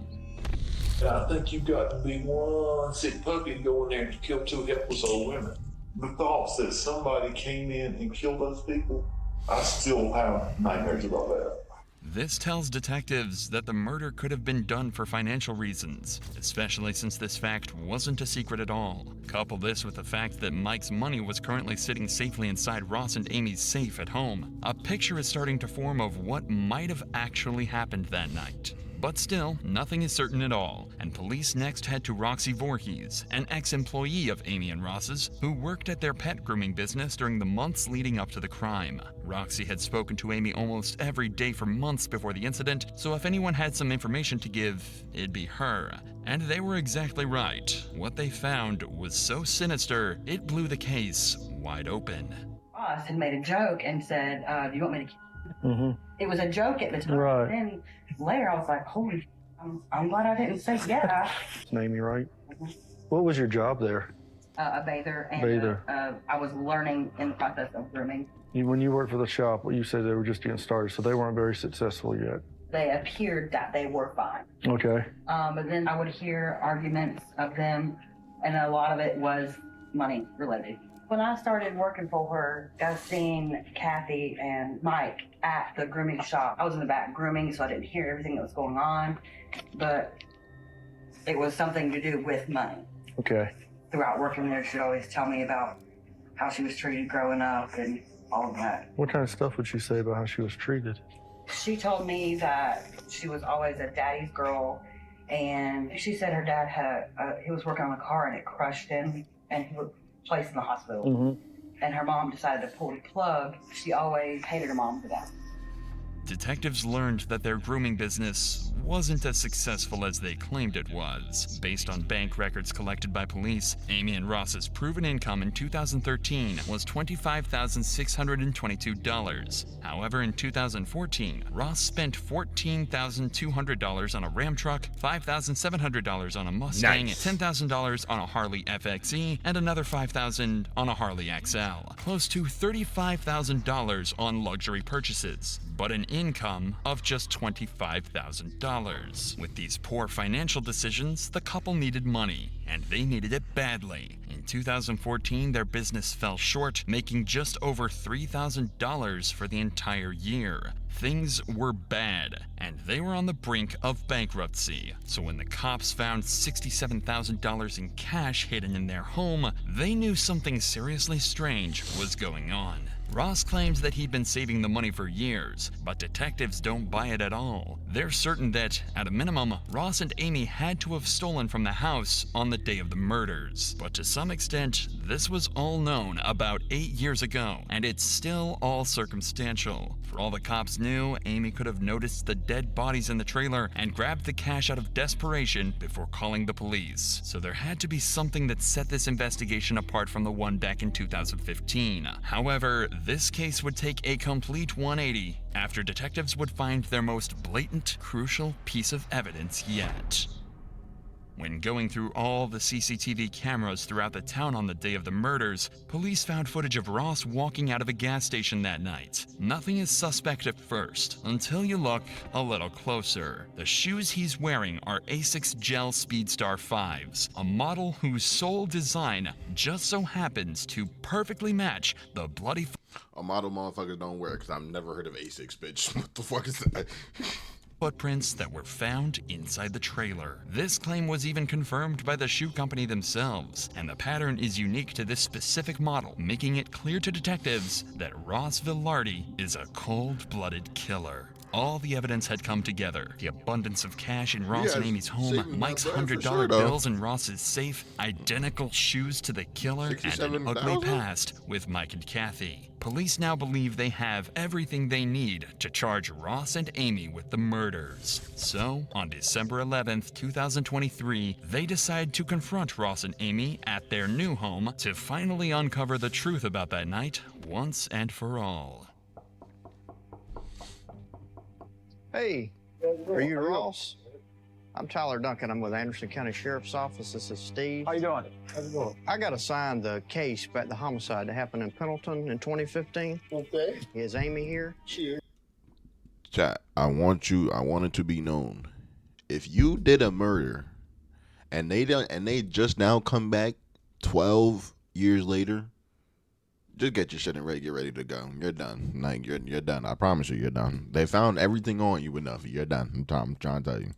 [SPEAKER 7] I think you've got to be one sick puppy and go in there and kill two helpless old women. The thoughts that somebody came in and killed those people, I still have nightmares about that.
[SPEAKER 4] This tells detectives that the murder could have been done for financial reasons, especially since this fact wasn't a secret at all. Couple this with the fact that Mike's money was currently sitting safely inside Ross and Amy's safe at home. A picture is starting to form of what might have actually happened that night. But still, nothing is certain at all, and police next head to Roxy Voorhees, an ex-employee of Amy and Ross's, who worked at their pet grooming business during the months leading up to the crime. Roxy had spoken to Amy almost every day for months before the incident, so if anyone had some information to give, it'd be her. And they were exactly right. What they found was so sinister, it blew the case wide open.
[SPEAKER 9] Ross had made a joke and said, do you want me to It was a joke at the time. Right. Then later I was like, holy, I'm glad I didn't say yeah.
[SPEAKER 25] Amy, right? What was your job there?
[SPEAKER 9] A bather, and I was learning in the process of grooming.
[SPEAKER 25] When you worked for the shop, you said they were just getting started, so they weren't very successful yet.
[SPEAKER 9] They appeared that they were fine.
[SPEAKER 25] Okay.
[SPEAKER 9] But then I would hear arguments of them, and a lot of it was money related. When I started working for her, I seen Kathy and Mike at the grooming shop. I was in the back grooming, so I didn't hear everything that was going on, but it was something to do with money.
[SPEAKER 25] Okay.
[SPEAKER 9] Throughout working there, she'd always tell me about how she was treated growing up and all of that.
[SPEAKER 25] What kind of stuff would she say about how she was treated?
[SPEAKER 9] She told me that she was always a daddy's girl, and she said her dad had he was working on a car and it crushed him, and he was placed in the hospital.
[SPEAKER 25] Mm-hmm.
[SPEAKER 9] And her mom decided to pull the plug. She always hated her mom for that.
[SPEAKER 4] Detectives learned that their grooming business wasn't as successful as they claimed it was. Based on bank records collected by police, Amy and Ross's proven income in 2013 was $25,622. However, in 2014, Ross spent $14,200 on a Ram truck, $5,700 on a Mustang, $10,000 on a Harley FXE, and another $5,000 on a Harley XL. Close to $35,000 on luxury purchases, but an income of just $25,000. With these poor financial decisions, the couple needed money, and they needed it badly. In 2014, their business fell short, making just over $3,000 for the entire year. Things were bad, and they were on the brink of bankruptcy. So when the cops found $67,000 in cash hidden in their home, they knew something seriously strange was going on. Ross claims that he'd been saving the money for years, but detectives don't buy it at all. They're certain that, at a minimum, Ross and Amy had to have stolen from the house on the day of the murders. But to some extent, this was all known about 8 years ago, and it's still all circumstantial. For all the cops knew, Amy could have noticed the dead bodies in the trailer and grabbed the cash out of desperation before calling the police. So there had to be something that set this investigation apart from the one back in 2015. However, this case would take a complete 180 after detectives would find their most blatant, crucial piece of evidence yet. When going through all the CCTV cameras throughout the town on the day of the murders, police found footage of Ross walking out of a gas station that night. Nothing is suspect at first, until you look a little closer. The shoes he's wearing are Asics Gel Speedstar 5s, a model whose sole design just so happens to perfectly match the bloody
[SPEAKER 1] a model motherfuckers don't wear, because I've never heard of Asics, bitch. What the fuck is that?
[SPEAKER 4] footprints that were found inside the trailer. This claim was even confirmed by the shoe company themselves, and the pattern is unique to this specific model, making it clear to detectives that Ross Villardi is a cold-blooded killer. All the evidence had come together. The abundance of cash in Ross and Amy's home, Mike's $100 bills in Ross's safe, identical shoes to the killer, and an ugly past with Mike and Kathy. Police now believe they have everything they need to charge Ross and Amy with the murders. So, on December 11th, 2023, they decide to confront Ross and Amy at their new home to finally uncover the truth about that night once and for all.
[SPEAKER 6] Hey, are you Ross? I'm Tyler Duncan. I'm with Anderson County Sheriff's Office. This is Steve.
[SPEAKER 12] How you doing? How's it going?
[SPEAKER 6] I got assigned the case about the homicide that happened in Pendleton in 2015.
[SPEAKER 12] Okay.
[SPEAKER 6] Is Amy here?
[SPEAKER 12] Sure.
[SPEAKER 1] Chat, I want it to be known, if you did a murder and they just now come back 12 years later, just get your shit and get ready to go. You're done. Like you're done. I promise you, you're done. They found everything on you enough. You're done. I'm trying to tell you.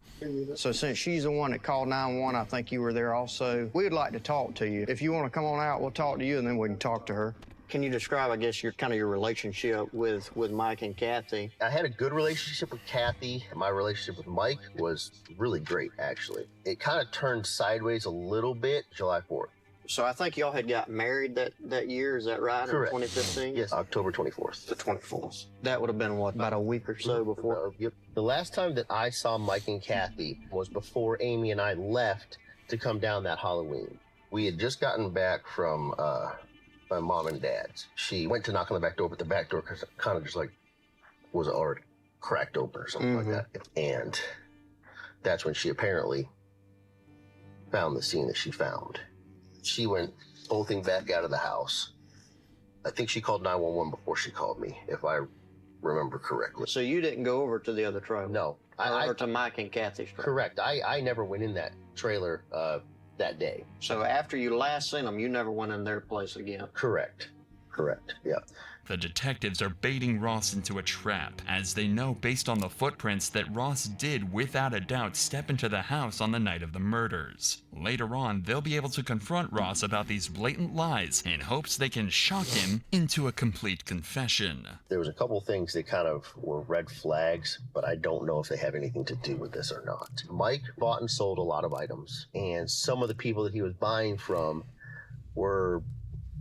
[SPEAKER 6] So since she's the one that called 911, I think you were there also. We'd like to talk to you. If you want to come on out, we'll talk to you and then we can talk to her. Can you describe, I guess, your relationship with Mike and Kathy?
[SPEAKER 13] I had a good relationship with Kathy. My relationship with Mike was really great, actually. It kind of turned sideways a little bit July 4th.
[SPEAKER 6] So I think y'all had got married that year, is that right?
[SPEAKER 13] Correct.
[SPEAKER 6] In 2015?
[SPEAKER 13] Yes, October 24th.
[SPEAKER 6] The 24th. That would have been, what, about a week or so before?
[SPEAKER 13] Yep. The last time that I saw Mike and Kathy was before Amy and I left to come down that Halloween. We had just gotten back from my mom and dad's. She went to knock on the back door, but the back door kind of just like was already cracked open or something like that. And that's when she apparently found the scene that she found. She went bolting back out of the house. I think she called 911 before she called me, if I remember correctly.
[SPEAKER 6] So you didn't go over to the other trailer?
[SPEAKER 13] No.
[SPEAKER 6] Over to Mike and Kathy's trailer?
[SPEAKER 13] Correct. I never went in that trailer that day.
[SPEAKER 6] So after you last seen them, you never went in their place again?
[SPEAKER 13] Correct. Correct, yeah.
[SPEAKER 4] The detectives are baiting Ross into a trap, as they know based on the footprints that Ross did without a doubt step into the house on the night of the murders. Later on, they'll be able to confront Ross about these blatant lies in hopes they can shock him into a complete confession.
[SPEAKER 13] There was a couple things that kind of were red flags, but I don't know if they have anything to do with this or not. Mike bought and sold a lot of items, and some of the people that he was buying from were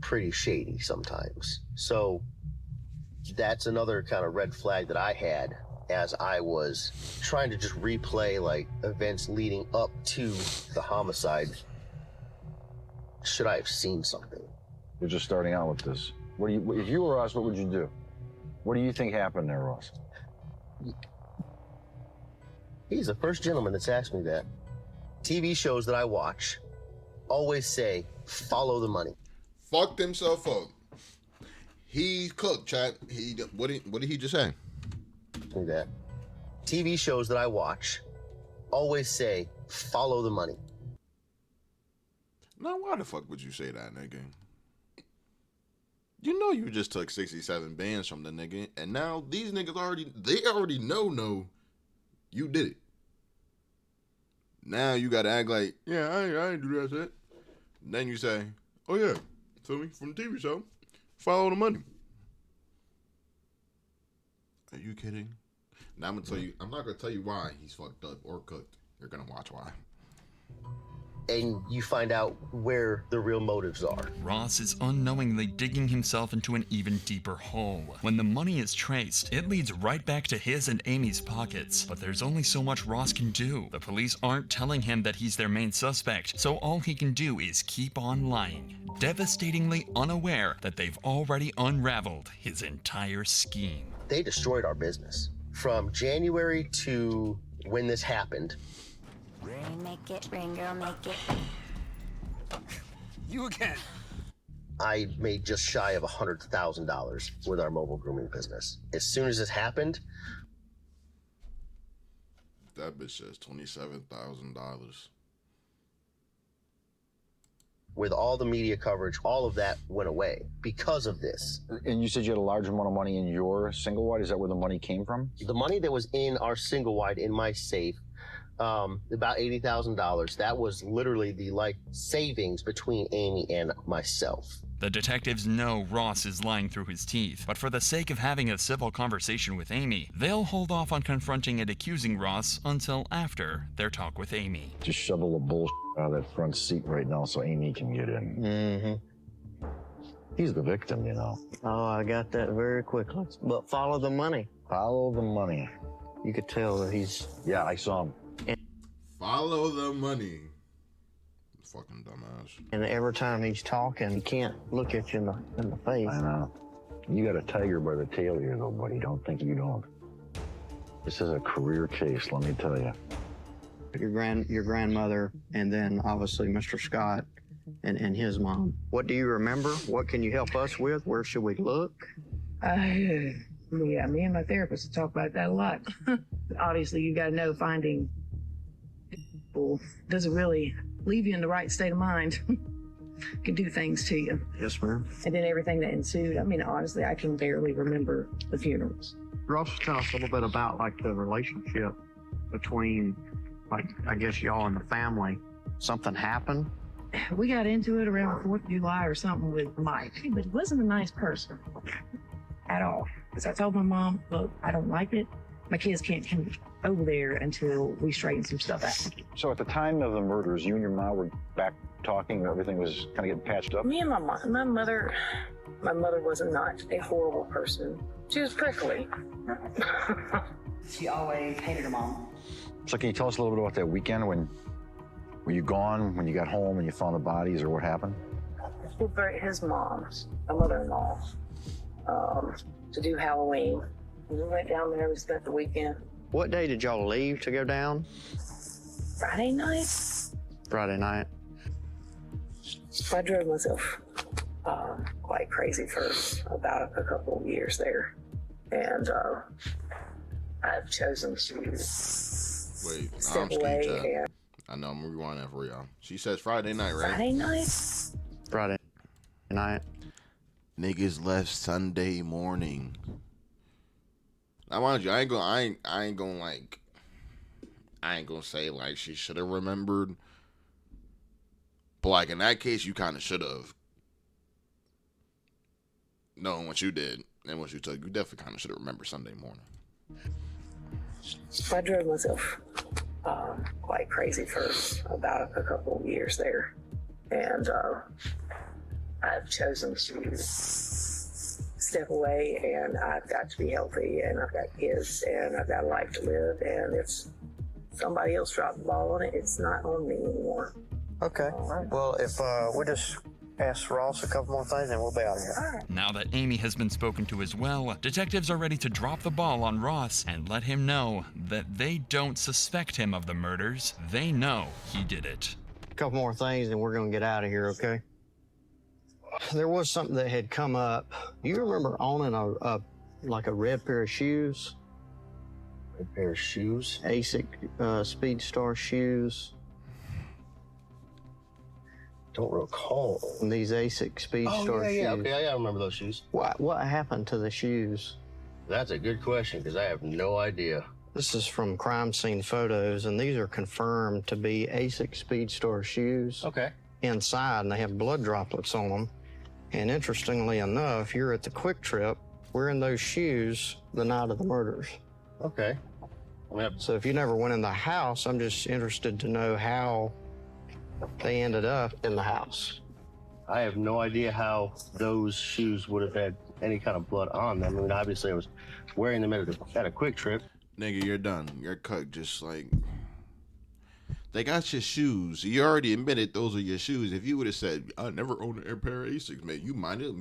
[SPEAKER 13] pretty shady sometimes. So that's another kind of red flag that I had as I was trying to just replay like events leading up to the homicide. Should I have seen something?
[SPEAKER 23] You're just starting out with this. What do you, if you were us, what would you do? What do you think happened there, Ross?
[SPEAKER 13] He's the first gentleman that's asked me that. TV shows that I watch always say, follow the money.
[SPEAKER 1] Fucked himself up. He's cooked, chat. What did he just say?
[SPEAKER 13] That TV shows that I watch always say, follow the money.
[SPEAKER 1] Now, why the fuck would you say that, nigga? You know you just took 67 bands from the nigga, and now these niggas already know you did it. Now you gotta act like, yeah, I ain't do that shit. Then you say, oh yeah, feel me, from the TV show, follow the money. Are you kidding? Now I'm not gonna tell you why he's fucked up or cooked. You're gonna watch why.
[SPEAKER 13] And you find out where the real motives are.
[SPEAKER 4] Ross is unknowingly digging himself into an even deeper hole. When the money is traced, it leads right back to his and Amy's pockets. But there's only so much Ross can do. The police aren't telling him that he's their main suspect, so all he can do is keep on lying, devastatingly unaware that they've already unraveled his entire scheme.
[SPEAKER 13] They destroyed our business. From January to when this happened,
[SPEAKER 12] Make it, ring girl, make it.
[SPEAKER 13] you again. I made just shy of $100,000 with our mobile grooming business. As soon as this happened,
[SPEAKER 1] that bitch says $27,000.
[SPEAKER 13] With all the media coverage, all of that went away because of this.
[SPEAKER 23] And you said you had a large amount of money in your single wide. Is that where the money came from?
[SPEAKER 13] The money that was in our single wide in my safe, about $80,000. That was literally the savings between Amy and myself.
[SPEAKER 4] The detectives know Ross is lying through his teeth, but for the sake of having a civil conversation with Amy, they'll hold off on confronting and accusing Ross until after their talk with Amy.
[SPEAKER 23] Just shovel the bullshit out of that front seat right now so Amy can get in.
[SPEAKER 13] Mm-hmm.
[SPEAKER 23] He's the victim, you know.
[SPEAKER 6] Oh, I got that very quickly. But follow the money.
[SPEAKER 23] Follow the money.
[SPEAKER 6] You could tell that he's...
[SPEAKER 23] Yeah, I saw him.
[SPEAKER 1] Follow the money. Fucking dumbass.
[SPEAKER 6] And every time he's talking, he can't look at you in the face.
[SPEAKER 23] I know. You got a tiger by the tail here, though, buddy. Don't think you don't. This is a career case, let me tell you.
[SPEAKER 6] Your grandmother, and then obviously Mr. Scott and his mom. What do you remember? What can you help us with? Where should we look?
[SPEAKER 10] Yeah, me and my therapist talk about that a lot. Obviously, you got to know finding people doesn't really leave you in the right state of mind. Can do things to you.
[SPEAKER 6] Yes, ma'am.
[SPEAKER 10] And then everything that ensued. I mean, honestly, I can barely remember the funerals.
[SPEAKER 6] Ross, tell us a little bit about the relationship between, I guess y'all and the family. Something happened?
[SPEAKER 10] We got into it around 4th of July or something with Mike, but he wasn't a nice person at all. Because I told my mom, look, I don't like it. My kids can't come over there until we straighten some stuff out.
[SPEAKER 23] So at the time of the murders, you and your mom were back talking, everything was kind of getting patched up?
[SPEAKER 10] Me and my mother was not a horrible person. She was prickly.
[SPEAKER 9] She always hated her mom.
[SPEAKER 23] So can you tell us a little bit about that weekend when were you gone, when you got home and you found the bodies, or what happened?
[SPEAKER 10] He brought his mom, my mother-in-law, to do Halloween. We went down there, we spent the weekend.
[SPEAKER 6] What day did y'all leave to go down?
[SPEAKER 10] Friday night.
[SPEAKER 6] Friday night.
[SPEAKER 10] I drove myself quite crazy for about a couple of years there. And I've chosen to step away. And
[SPEAKER 1] I know, I'm gonna rewind that for y'all. She says Friday night, right?
[SPEAKER 10] Friday night?
[SPEAKER 6] Friday night.
[SPEAKER 1] Niggas left Sunday morning. Now, mind you, I ain't gonna say like she should have remembered. But like in that case, you kind of should have. Knowing what you did and what you took, you definitely kind of should have remembered Sunday morning.
[SPEAKER 10] I drove myself quite crazy for about a couple of years there. And I've chosen to step away, and I've got to be healthy, and I've got kids, and I've got a life to live, and if somebody else dropped the ball on it, it's not on me anymore.
[SPEAKER 6] Okay. Well, if we just ask Ross a couple more things and we'll be out of here.
[SPEAKER 4] Now that Amy has been spoken to as well, detectives are ready to drop the ball on Ross and let him know that they don't suspect him of the murders. They know he did it.
[SPEAKER 6] A couple more things and we're going to get out of here, okay? There was something that had come up. You remember owning a red pair of shoes?
[SPEAKER 13] Red pair of shoes?
[SPEAKER 6] ASIC Speedstar shoes.
[SPEAKER 13] Don't recall.
[SPEAKER 6] These ASIC Speedstar shoes.
[SPEAKER 13] Yeah, okay, I remember those shoes.
[SPEAKER 6] What happened to the shoes?
[SPEAKER 13] That's a good question, because I have no idea.
[SPEAKER 6] This is from crime scene photos, and these are confirmed to be ASIC Speedstar shoes.
[SPEAKER 13] Okay.
[SPEAKER 6] Inside, and they have blood droplets on them. And interestingly enough, you're at the Quick Trip wearing those shoes the night of the murders.
[SPEAKER 13] Okay.
[SPEAKER 6] So if you never went in the house, I'm just interested to know how they ended up in the house.
[SPEAKER 13] I have no idea how those shoes would have had any kind of blood on them. I mean, obviously I was wearing them at a Quick Trip.
[SPEAKER 1] Nigga, you're done. You're cut. Just like, they got your shoes. You already admitted those are your shoes. If you would have said, I never owned a pair of ASICs, man, you might have,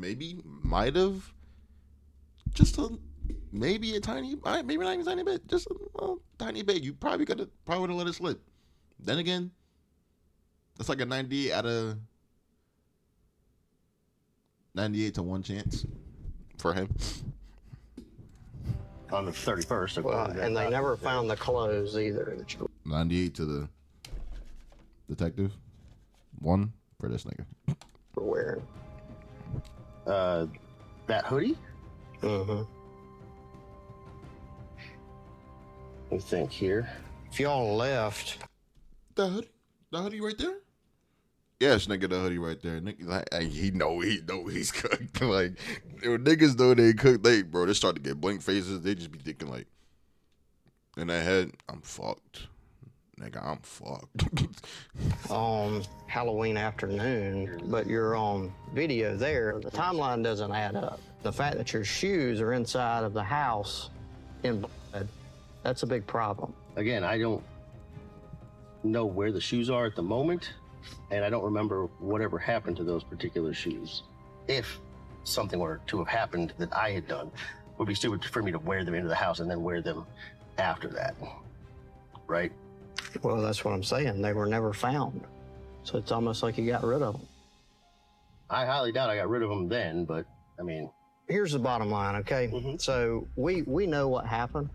[SPEAKER 1] just maybe not even a tiny bit, just a tiny bit. You probably would have let it slip. Then again, that's like a 98 out of 98 to 1 chance for him.
[SPEAKER 13] On the 31st.
[SPEAKER 6] Well, and they never found the clothes either.
[SPEAKER 1] 98 to the detective. 1 for this nigga.
[SPEAKER 6] For wearing.
[SPEAKER 13] That hoodie?
[SPEAKER 6] Mm-hmm.
[SPEAKER 13] Let me think here.
[SPEAKER 6] If y'all left.
[SPEAKER 1] The hoodie right there? Yes, nigga, the hoodie right there. Nigga, like, he know he's cooked. Like, when niggas know they cooked, they start to get blank faces. They just be thinking like, in their head, I'm fucked. Nigga, I'm fucked.
[SPEAKER 6] On Halloween afternoon, but you're on video there. The timeline doesn't add up. The fact that your shoes are inside of the house in blood, that's a big problem.
[SPEAKER 13] Again, I don't know where the shoes are at the moment, and I don't remember whatever happened to those particular shoes. If something were to have happened that I had done, it would be stupid for me to wear them into the house and then wear them after that, right?
[SPEAKER 6] Well, that's what I'm saying. They were never found. So it's almost like you got rid of them.
[SPEAKER 13] I highly doubt I got rid of them then, but, I mean...
[SPEAKER 6] Here's the bottom line, okay? Mm-hmm. So we know what happened,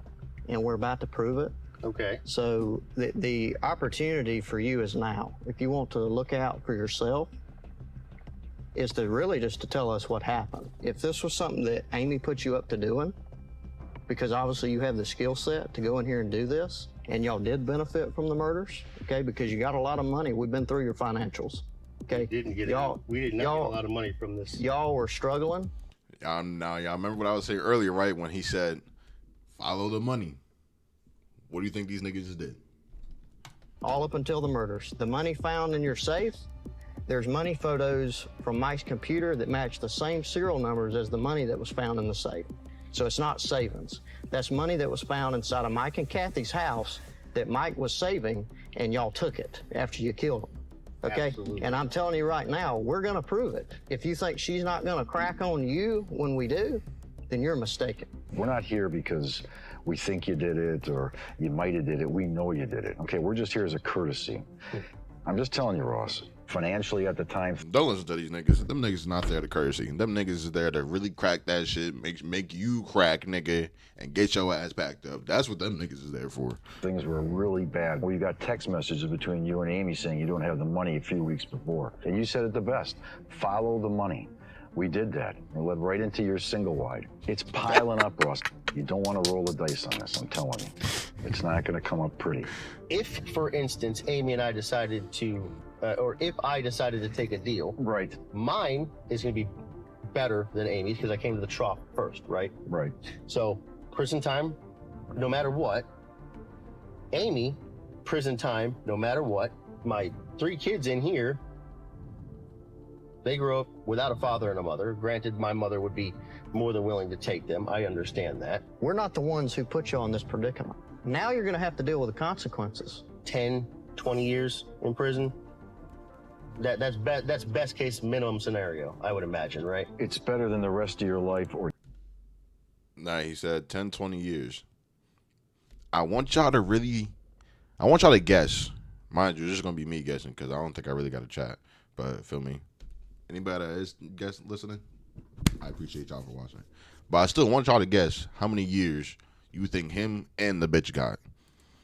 [SPEAKER 6] and we're about to prove it.
[SPEAKER 13] Okay.
[SPEAKER 6] So the opportunity for you is now. If you want to look out for yourself, is to really just to tell us what happened. If this was something that Amy put you up to doing, because obviously you have the skill set to go in here and do this, and y'all did benefit from the murders, okay, because you got a lot of money. We've been through your financials, okay?
[SPEAKER 13] We did not get a lot of money from this.
[SPEAKER 6] Y'all were struggling.
[SPEAKER 1] Y'all remember what I was saying earlier, right? When he said, follow the money. What do you think these niggas just did?
[SPEAKER 6] All up until the murders. The money found in your safe, there's money photos from Mike's computer that match the same serial numbers as the money that was found in the safe. So it's not savings. That's money that was found inside of Mike and Kathy's house that Mike was saving, and y'all took it after you killed him. Okay?
[SPEAKER 13] Absolutely.
[SPEAKER 6] And I'm telling you right now, we're gonna prove it. If you think she's not gonna crack on you when we do, then you're mistaken.
[SPEAKER 23] We're not here because we think you did it or you might have did it. We know you did it. Okay, we're just here as a courtesy. I'm just telling you, Ross, financially at the time.
[SPEAKER 1] Don't listen to these niggas. Them niggas not there to courtesy. Them niggas is there to really crack that shit, make you crack, nigga, and get your ass backed up. That's what them niggas is there for.
[SPEAKER 23] Things were really bad. Well, you got text messages between you and Amy saying you don't have the money a few weeks before. And you said it the best. Follow the money. We did that. It led right into your single wide. It's piling up, Ross. You don't want to roll the dice on this, I'm telling you. It's not going to come up pretty.
[SPEAKER 13] If, for instance, Amy and I decided to, or if I decided to take a deal,
[SPEAKER 23] right,
[SPEAKER 13] mine is going to be better than Amy's because I came to the trough first, right?
[SPEAKER 23] Right.
[SPEAKER 13] So, prison time, no matter what. Amy, prison time, no matter what. My 3 kids in here, they grew up without a father and a mother. Granted, my mother would be more than willing to take them. I understand that.
[SPEAKER 6] We're not the ones who put you on this predicament. Now you're going to have to deal with the consequences.
[SPEAKER 13] 10, 20 years in prison. That's best case minimum scenario, I would imagine, right?
[SPEAKER 23] It's better than the rest of your life or...
[SPEAKER 1] Nah, he said 10, 20 years. I want y'all to guess. Mind you, this is going to be me guessing because I don't think I really got a chat. But feel me. Anybody that is listening? I appreciate y'all for watching. But I still want y'all to guess how many years you think him and the bitch got.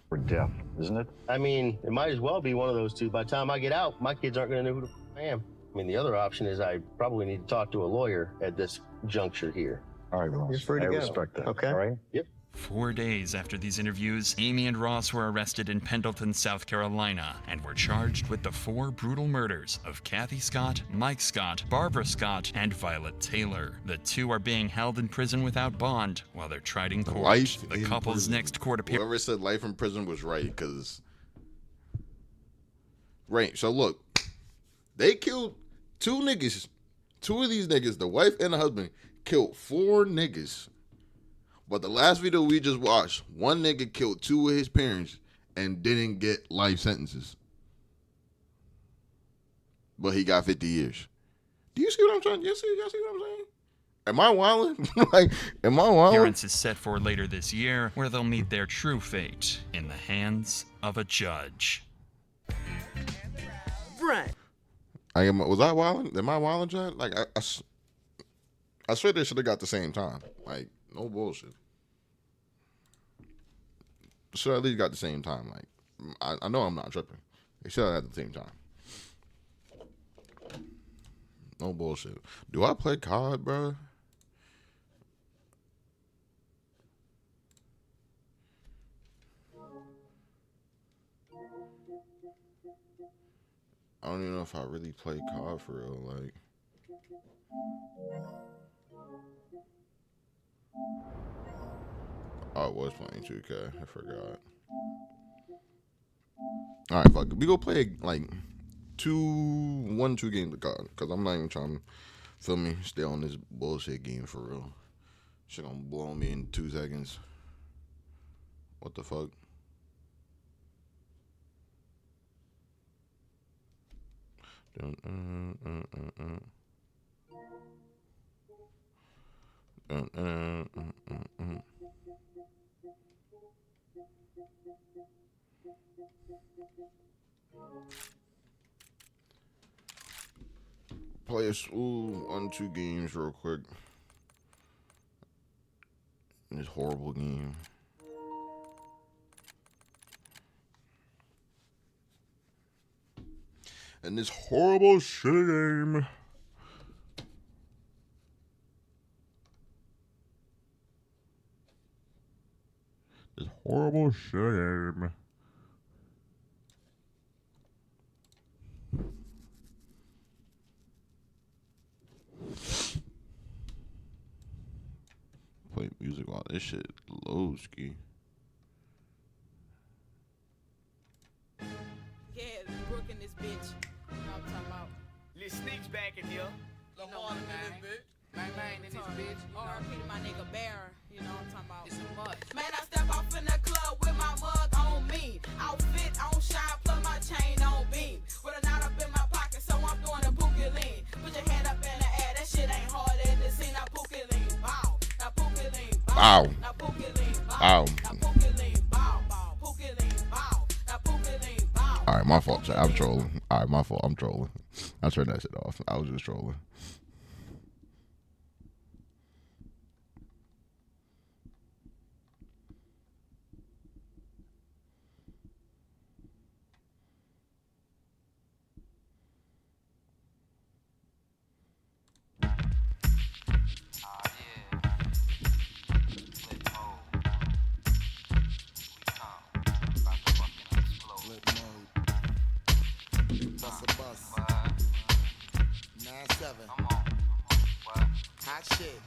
[SPEAKER 23] For death, isn't it?
[SPEAKER 13] I mean, it might as well be one of those two. By the time I get out, my kids aren't going to know who the I am. I mean, the other option is I probably need to talk to a lawyer at this juncture here.
[SPEAKER 23] All right, Ross.
[SPEAKER 6] You're free to
[SPEAKER 23] I
[SPEAKER 6] go.
[SPEAKER 23] respect that.
[SPEAKER 6] Okay.
[SPEAKER 23] All right?
[SPEAKER 13] Yep.
[SPEAKER 4] 4 days after these interviews, Amy and Ross were arrested in Pendleton, South Carolina, and were charged with the 4 brutal murders of Kathy Scott, Mike Scott, Barbara Scott, and Violet Taylor. The 2 are being held in prison without bond while they're tried in court.
[SPEAKER 1] Life
[SPEAKER 4] The
[SPEAKER 1] in
[SPEAKER 4] couple's
[SPEAKER 1] prison.
[SPEAKER 4] next court appearance.
[SPEAKER 1] Whoever said life in prison was right, because... Right, so look. They killed 2 niggas. 2 of these niggas, the wife and the husband, killed 4 niggas. But the last video we just watched, 1 nigga killed 2 of his parents and didn't get life sentences. But he got 50 years. Do you see what I'm trying? Y'all see what I'm saying? Am I wilding? Am I wilding?
[SPEAKER 4] Appearance is set for later this year, where they'll meet their true fate in the hands of a judge.
[SPEAKER 3] Right.
[SPEAKER 1] Was I wilding? Am I wilding, Chad? Like, I swear they should have got the same time. Like, no bullshit. Should have at least got the same time. Like, I know I'm not tripping. They should have had the same time. No bullshit. Do I play COD, bro? I don't even know if I really play COD for real. Like, I was playing 2K. I forgot. All right, fuck it. We go play like 2 games of COD, because I'm not even trying to, feel me, stay on this bullshit game for real. Shit gonna blow me in 2 seconds. What the fuck? Play a smooth 1-2 games real quick. In this horrible game. And this horrible shit game. This horrible shit game. Play music while this shit low ski.
[SPEAKER 3] Yeah, Brooke in this bitch. You know what I'm talking about? Lil Sneaks back in here. Lil Marlon in this bitch. Bang bang in this bitch. R.I.P. to my nigga Bear. You know what I'm talking about? It's a must. Man, I step off in the club with my mug on me. Outfit on shine, plus my chain on beam. With a knot up in my pocket, so I'm doing a pookie lean. Put your hand up in the air, that shit ain't hard in the scene. Now pookie lean, bow. Now pookie lean, bow.
[SPEAKER 1] Ow.
[SPEAKER 3] Now pookie lean, bow.
[SPEAKER 1] Ow.
[SPEAKER 3] Now pookie lean, bow, bow. Pookie lean, bow. Now pookie lean, bow.
[SPEAKER 1] All right, my fault, chat. I'm trolling. All right, my fault. I'm trolling. I turned that shit off. I was just trolling.
[SPEAKER 15] 7. Hot shit.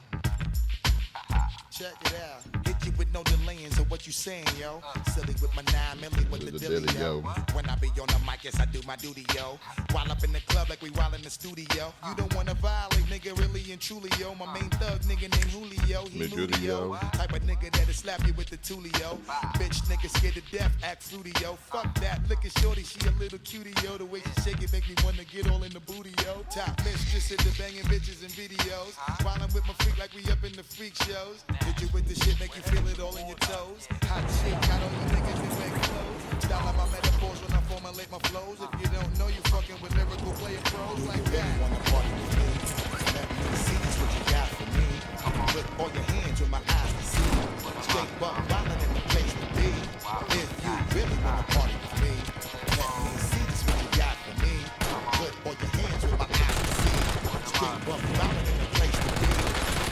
[SPEAKER 15] Check it out. Hit you with no delaying, so what you saying, yo? Silly with my 9 milli with the dilly, yo. When I be on the mic, yes, I do my duty, yo. While up in the club like we while in the studio. You don't wanna violate, nigga, really and truly, yo. My main thug, nigga named Julio. He moody, yo. Type of nigga that'll slap you with the tulio. Bitch, nigga scared to death, act fruity, yo. Fuck that, look at shorty, she a little cutie, yo. The way she shake it make me wanna get all in the booty, yo. Top mistress in the banging bitches and videos. While I'm with my freak like we up in the freak shows. Hit you with the shit, make you feel it all in your toes. Hot shit, got all you niggas in make clothes. Style out my metaphors when I formulate my flows. If you don't know, you fucking with lyrical player pros like that. You wanna party with me? Let me see just what you got for me. With all your hands with my eyes to see. Straight buck wildin' in the place to be. If you really wanna party with me, let me see just what you got for me. With all your hands with my eyes to see. Straight buck wildin' in the place to be.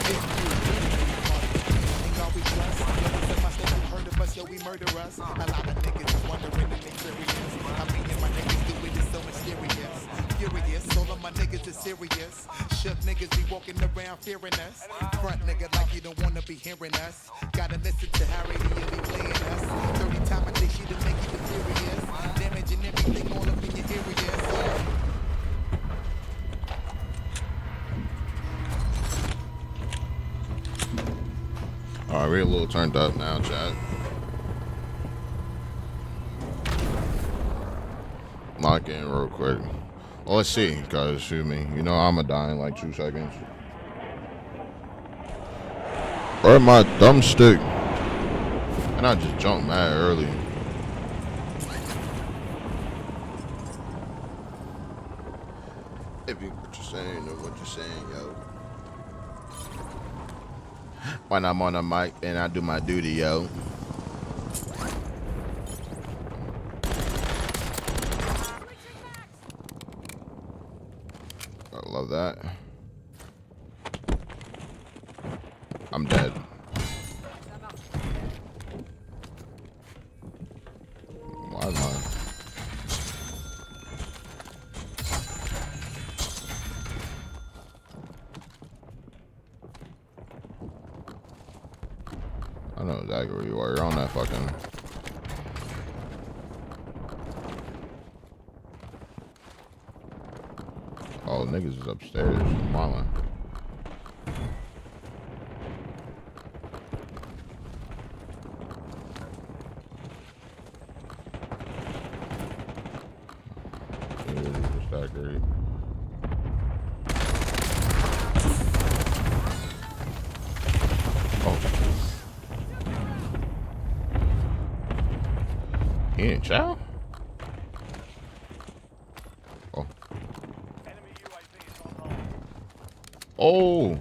[SPEAKER 15] If you really wanna party with me, ain't all we trust. Niggas in my state who heard of us, yo, we murder us. A lot of niggas is wondering if they curious. I mean, if my niggas do it, it's so mysterious. Furious, all of my niggas is serious. Shook niggas be walking around fearing us. Front nigga like you don't wanna be hearing us. Gotta listen to how radio be playing us. 30 times a day, she to make you delirious. Damaging everything all up in your areas.
[SPEAKER 1] Alright, we're a little turned up now, chat. Lock in real quick. Well, let's see, cause shoot me. You know I'ma die in like 2 seconds. Or my thumbstick. And I just jumped mad early. If you what you're saying or what you're saying, yo. When I'm on the mic and I do my duty, yo. I love that. I'm dead. Why am I? I know exactly where you are. You're on that fucking. Oh, niggas is upstairs. Wildin'. It's that great. Oh. He ain't chow? Oh. Oh.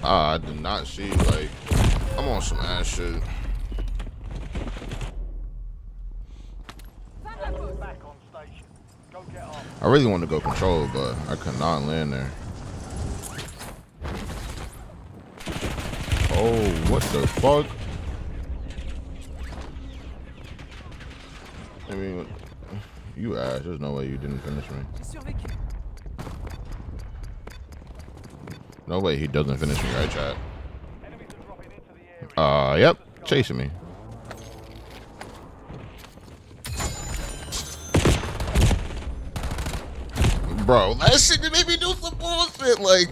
[SPEAKER 1] I did not see, like, I'm on some ass shit. I really want to go control, but I could not land there. Oh, what the fuck? I mean, you ass. There's no way you didn't finish me. No way he doesn't finish me, right, chat? Yep. Chasing me. Bro, that shit made me do some bullshit, like...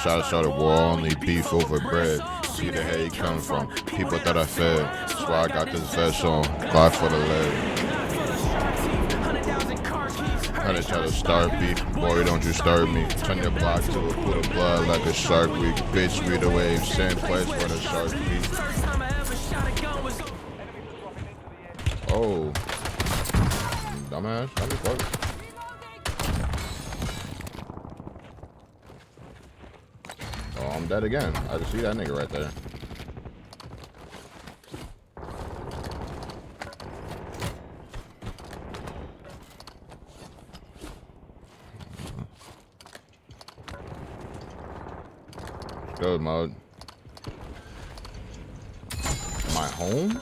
[SPEAKER 1] try to start a war, only beef over bread. See the hate come from people that I fed. That's why I got this vest on, Glock for the lead. Honey try to start beef, boy don't you start me. Turn your block to a pool of blood like a shark week. Bitch, read the wave, same place where the shark be. Oh. Dumbass, I'm just fucking. Oh, I'm dead again. I just see that nigga right there. Good mode. Am I home?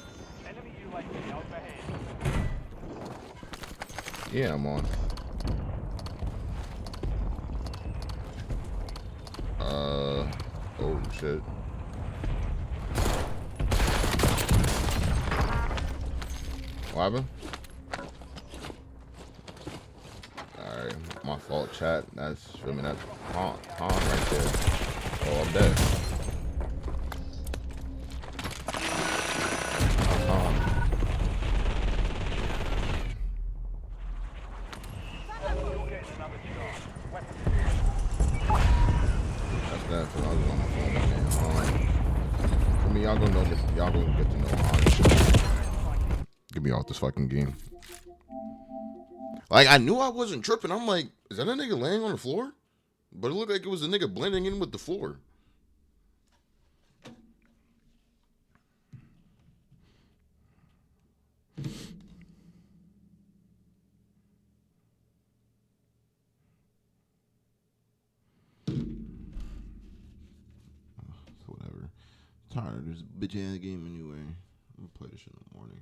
[SPEAKER 1] Yeah, I'm on. Oh shit. What happened? Alright, my fault, chat. That's, I mean, that's Han right there. Oh, I'm dead. That's that. So I was on my phone, man. I mean, y'all gonna get to know Han. Get me off this fucking game. Like, I knew I wasn't tripping. I'm like, is that a nigga laying on the floor? But it looked like it was a nigga blending in with the floor. Whatever. Tired of this bitch ass game anyway. I'm gonna play this shit in the morning.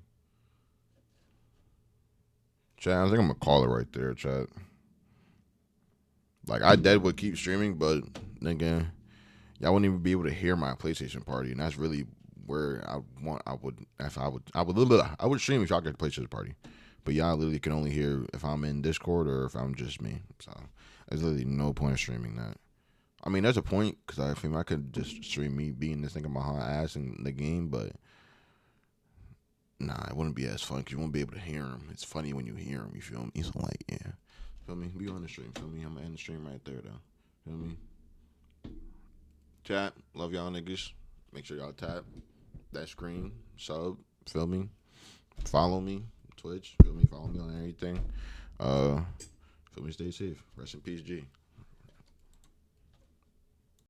[SPEAKER 1] Chat, I think I'm gonna call it right there, chat. Like, I dead would keep streaming, but nigga, y'all wouldn't even be able to hear my PlayStation party, and that's really where I would stream if y'all get PlayStation party, but y'all literally can only hear if I'm in Discord or if I'm just me. So there's literally no point in streaming that. I mean, there's a point because I think I could just stream me being this nigga behind ass in the game, but nah, it wouldn't be as fun because you won't be able to hear him. It's funny when you hear him. You feel me? So like, yeah. Feel me? We on the stream. Feel me? I'm gonna end the stream right there, though. Feel me? Chat. Love y'all niggas. Make sure y'all tap that screen. Sub. Feel me? Follow me. Twitch. Feel me? Follow me on everything. Feel me? Stay safe. Rest in peace, G.